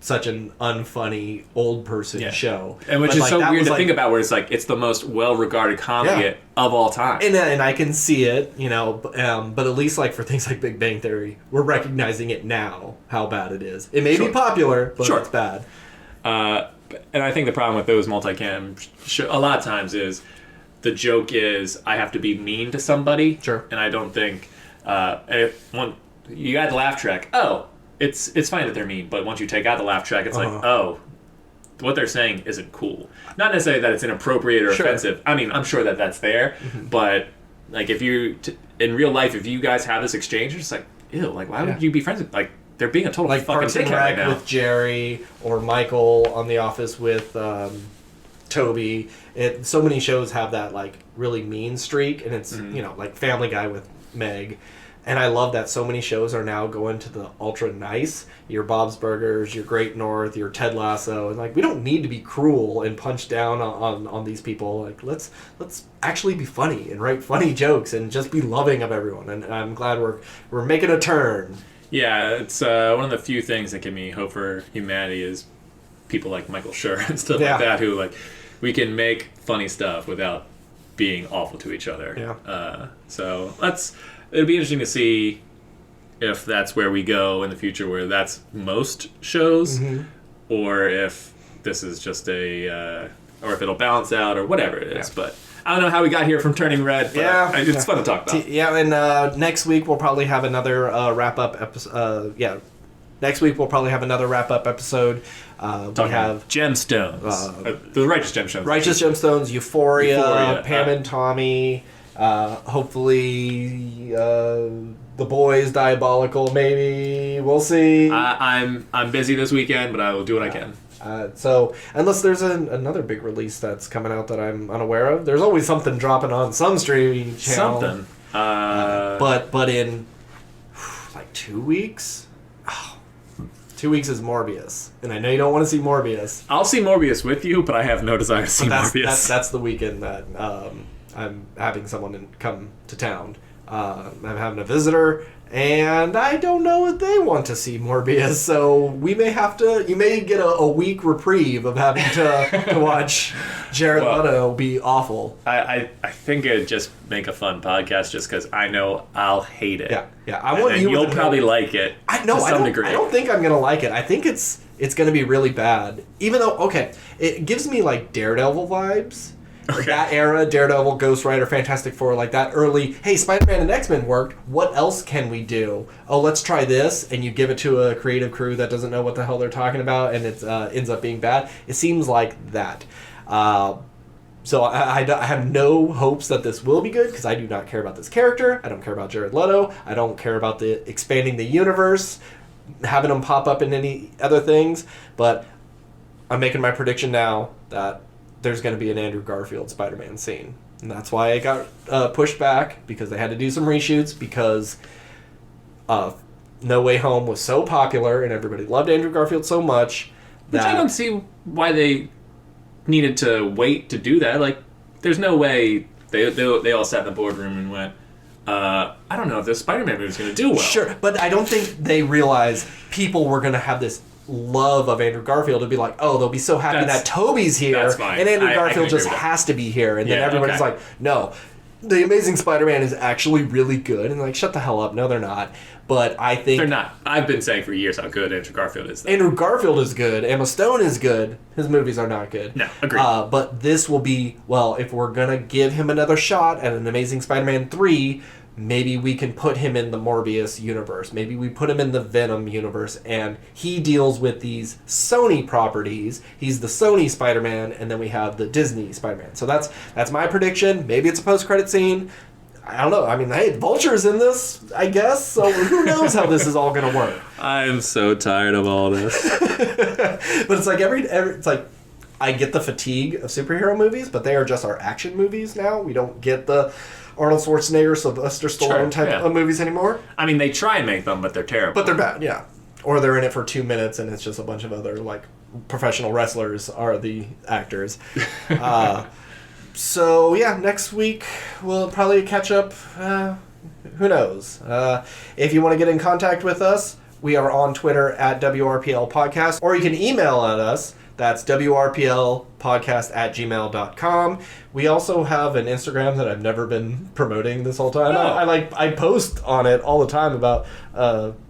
such an unfunny old person show, and which is so weird to think about, where it's the most well-regarded comedy of all time, and I can see it, but at least for things like Big Bang Theory, we're recognizing it now how bad it is. It may be popular, but it's bad. And I think the problem with those multicam a lot of times is the joke is I have to be mean to somebody, and I don't think you add the laugh track. It's fine that they're mean, but once you take out the laugh track, it's what they're saying isn't cool. Not necessarily that it's inappropriate or offensive. I mean, I'm sure that that's there, but if you in real life, if you guys have this exchange, it's ew, why would you be friends with they're being a total fucking Parks and dickhead Rec right now. with Jerry or Michael on The Office with Toby. So many shows have that really mean streak, and it's Family Guy with Meg. And I love that so many shows are now going to the ultra nice. Your Bob's Burgers, your Great North, your Ted Lasso, and we don't need to be cruel and punch down on these people. Let's actually be funny and write funny jokes and just be loving of everyone. And I'm glad we're making a turn. Yeah, it's one of the few things that give me hope for humanity is people like Michael Schur and stuff like that, who we can make funny stuff without being awful to each other. Yeah. So it'll be interesting to see if that's where we go in the future, where that's most shows, or if this is just or if it'll balance out or whatever it is. Yeah. But I don't know how we got here from Turning Red, but it's fun to talk about. Yeah, and next week we'll probably have another wrap-up episode. Next week we'll probably have another wrap-up episode. We have Gemstones. The Righteous Gemstones. Righteous Gemstones, Euphoria, Pam and Tommy. Hopefully, The Boys, Diabolical, maybe. We'll see. I'm busy this weekend, but I will do what I can. So, unless there's another big release that's coming out that I'm unaware of, there's always something dropping on some streaming channel. Something. But in 2 weeks? 2 weeks is Morbius. And I know you don't want to see Morbius. I'll see Morbius with you, but I have no desire to see Morbius. That's the weekend that I'm having someone come to town. I'm having a visitor, and I don't know if they want to see Morbius, so you may get a week reprieve of having to watch Jared Leto be awful. I think it'd just make a fun podcast just because I know I'll hate it. Yeah. I want you. You'll probably like it to some degree. I don't think I'm going to like it. I think it's going to be really bad. Even though, it gives me Daredevil vibes. Okay. That era, Daredevil, Ghost Rider, Fantastic Four, that early, hey, Spider-Man and X-Men worked, what else can we do? Oh, let's try this, and you give it to a creative crew that doesn't know what the hell they're talking about, and it ends up being bad. It seems like that. So I have no hopes that this will be good, because I do not care about this character. I don't care about Jared Leto. I don't care about the expanding the universe, having them pop up in any other things, but I'm making my prediction now that there's going to be an Andrew Garfield Spider-Man scene. And that's why it got pushed back, because they had to do some reshoots, because No Way Home was so popular and everybody loved Andrew Garfield so much that... Which I don't see why they needed to wait to do that. There's no way they all sat in the boardroom and went, I don't know if this Spider-Man movie is going to do well. Sure, but I don't think they realized people were going to have this love of Andrew Garfield to be like, oh, they'll be so happy that Toby's here, that's fine. and Andrew I Garfield can agree just with that. has to be here, and then Yeah, everybody's okay. like, no, the Amazing Spider-Man is actually really good, and like, shut the hell up, no, they're not. But I think They're not. I've been saying for years how good Andrew Garfield is. Though. Andrew Garfield is good. Emma Stone is good. His movies are not good. No, agreed. But this will be, well, if we're going to give him another shot at an Amazing Spider-Man 3, maybe we can put him in the Morbius universe. Maybe we put him in the Venom universe, and he deals with these Sony properties. He's the Sony Spider-Man, and then we have the Disney Spider-Man. So that's my prediction. Maybe it's a post-credit scene. I don't know. I mean, hey, Vulture's in this, I guess. So who knows how this is all going to work? I am so tired of all this. But it's like it's like I get the fatigue of superhero movies, but they are just our action movies now. We don't get the Arnold Schwarzenegger, Sylvester Stallone type of movies anymore. I mean, they try and make them, but they're terrible. But they're bad, yeah. Or they're in it for 2 minutes, and it's just a bunch of other like professional wrestlers are the actors. So yeah, next week we'll probably catch up. Who knows? If you want to get in contact with us, we are on Twitter at WRPL Podcast, or you can email at us. That's WRPLpodcast@gmail.com. We also have an Instagram that I've never been promoting this whole time. Oh. I post on it all the time about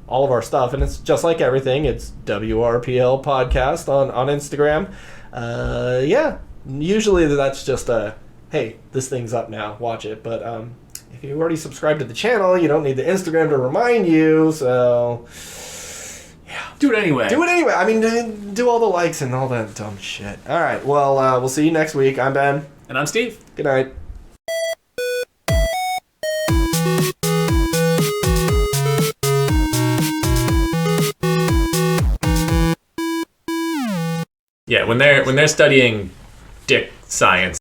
all of our stuff, and it's just like everything. It's WRPL Podcast on Instagram. Yeah. Usually that's just hey, this thing's up now, watch it. But if you already subscribed to the channel, you don't need the Instagram to remind you, so yeah. Do it anyway. I mean, do all the likes and all that dumb shit. All right, well, we'll see you next week. I'm Ben. And I'm Steve. Good night. Yeah, when they're studying dick science,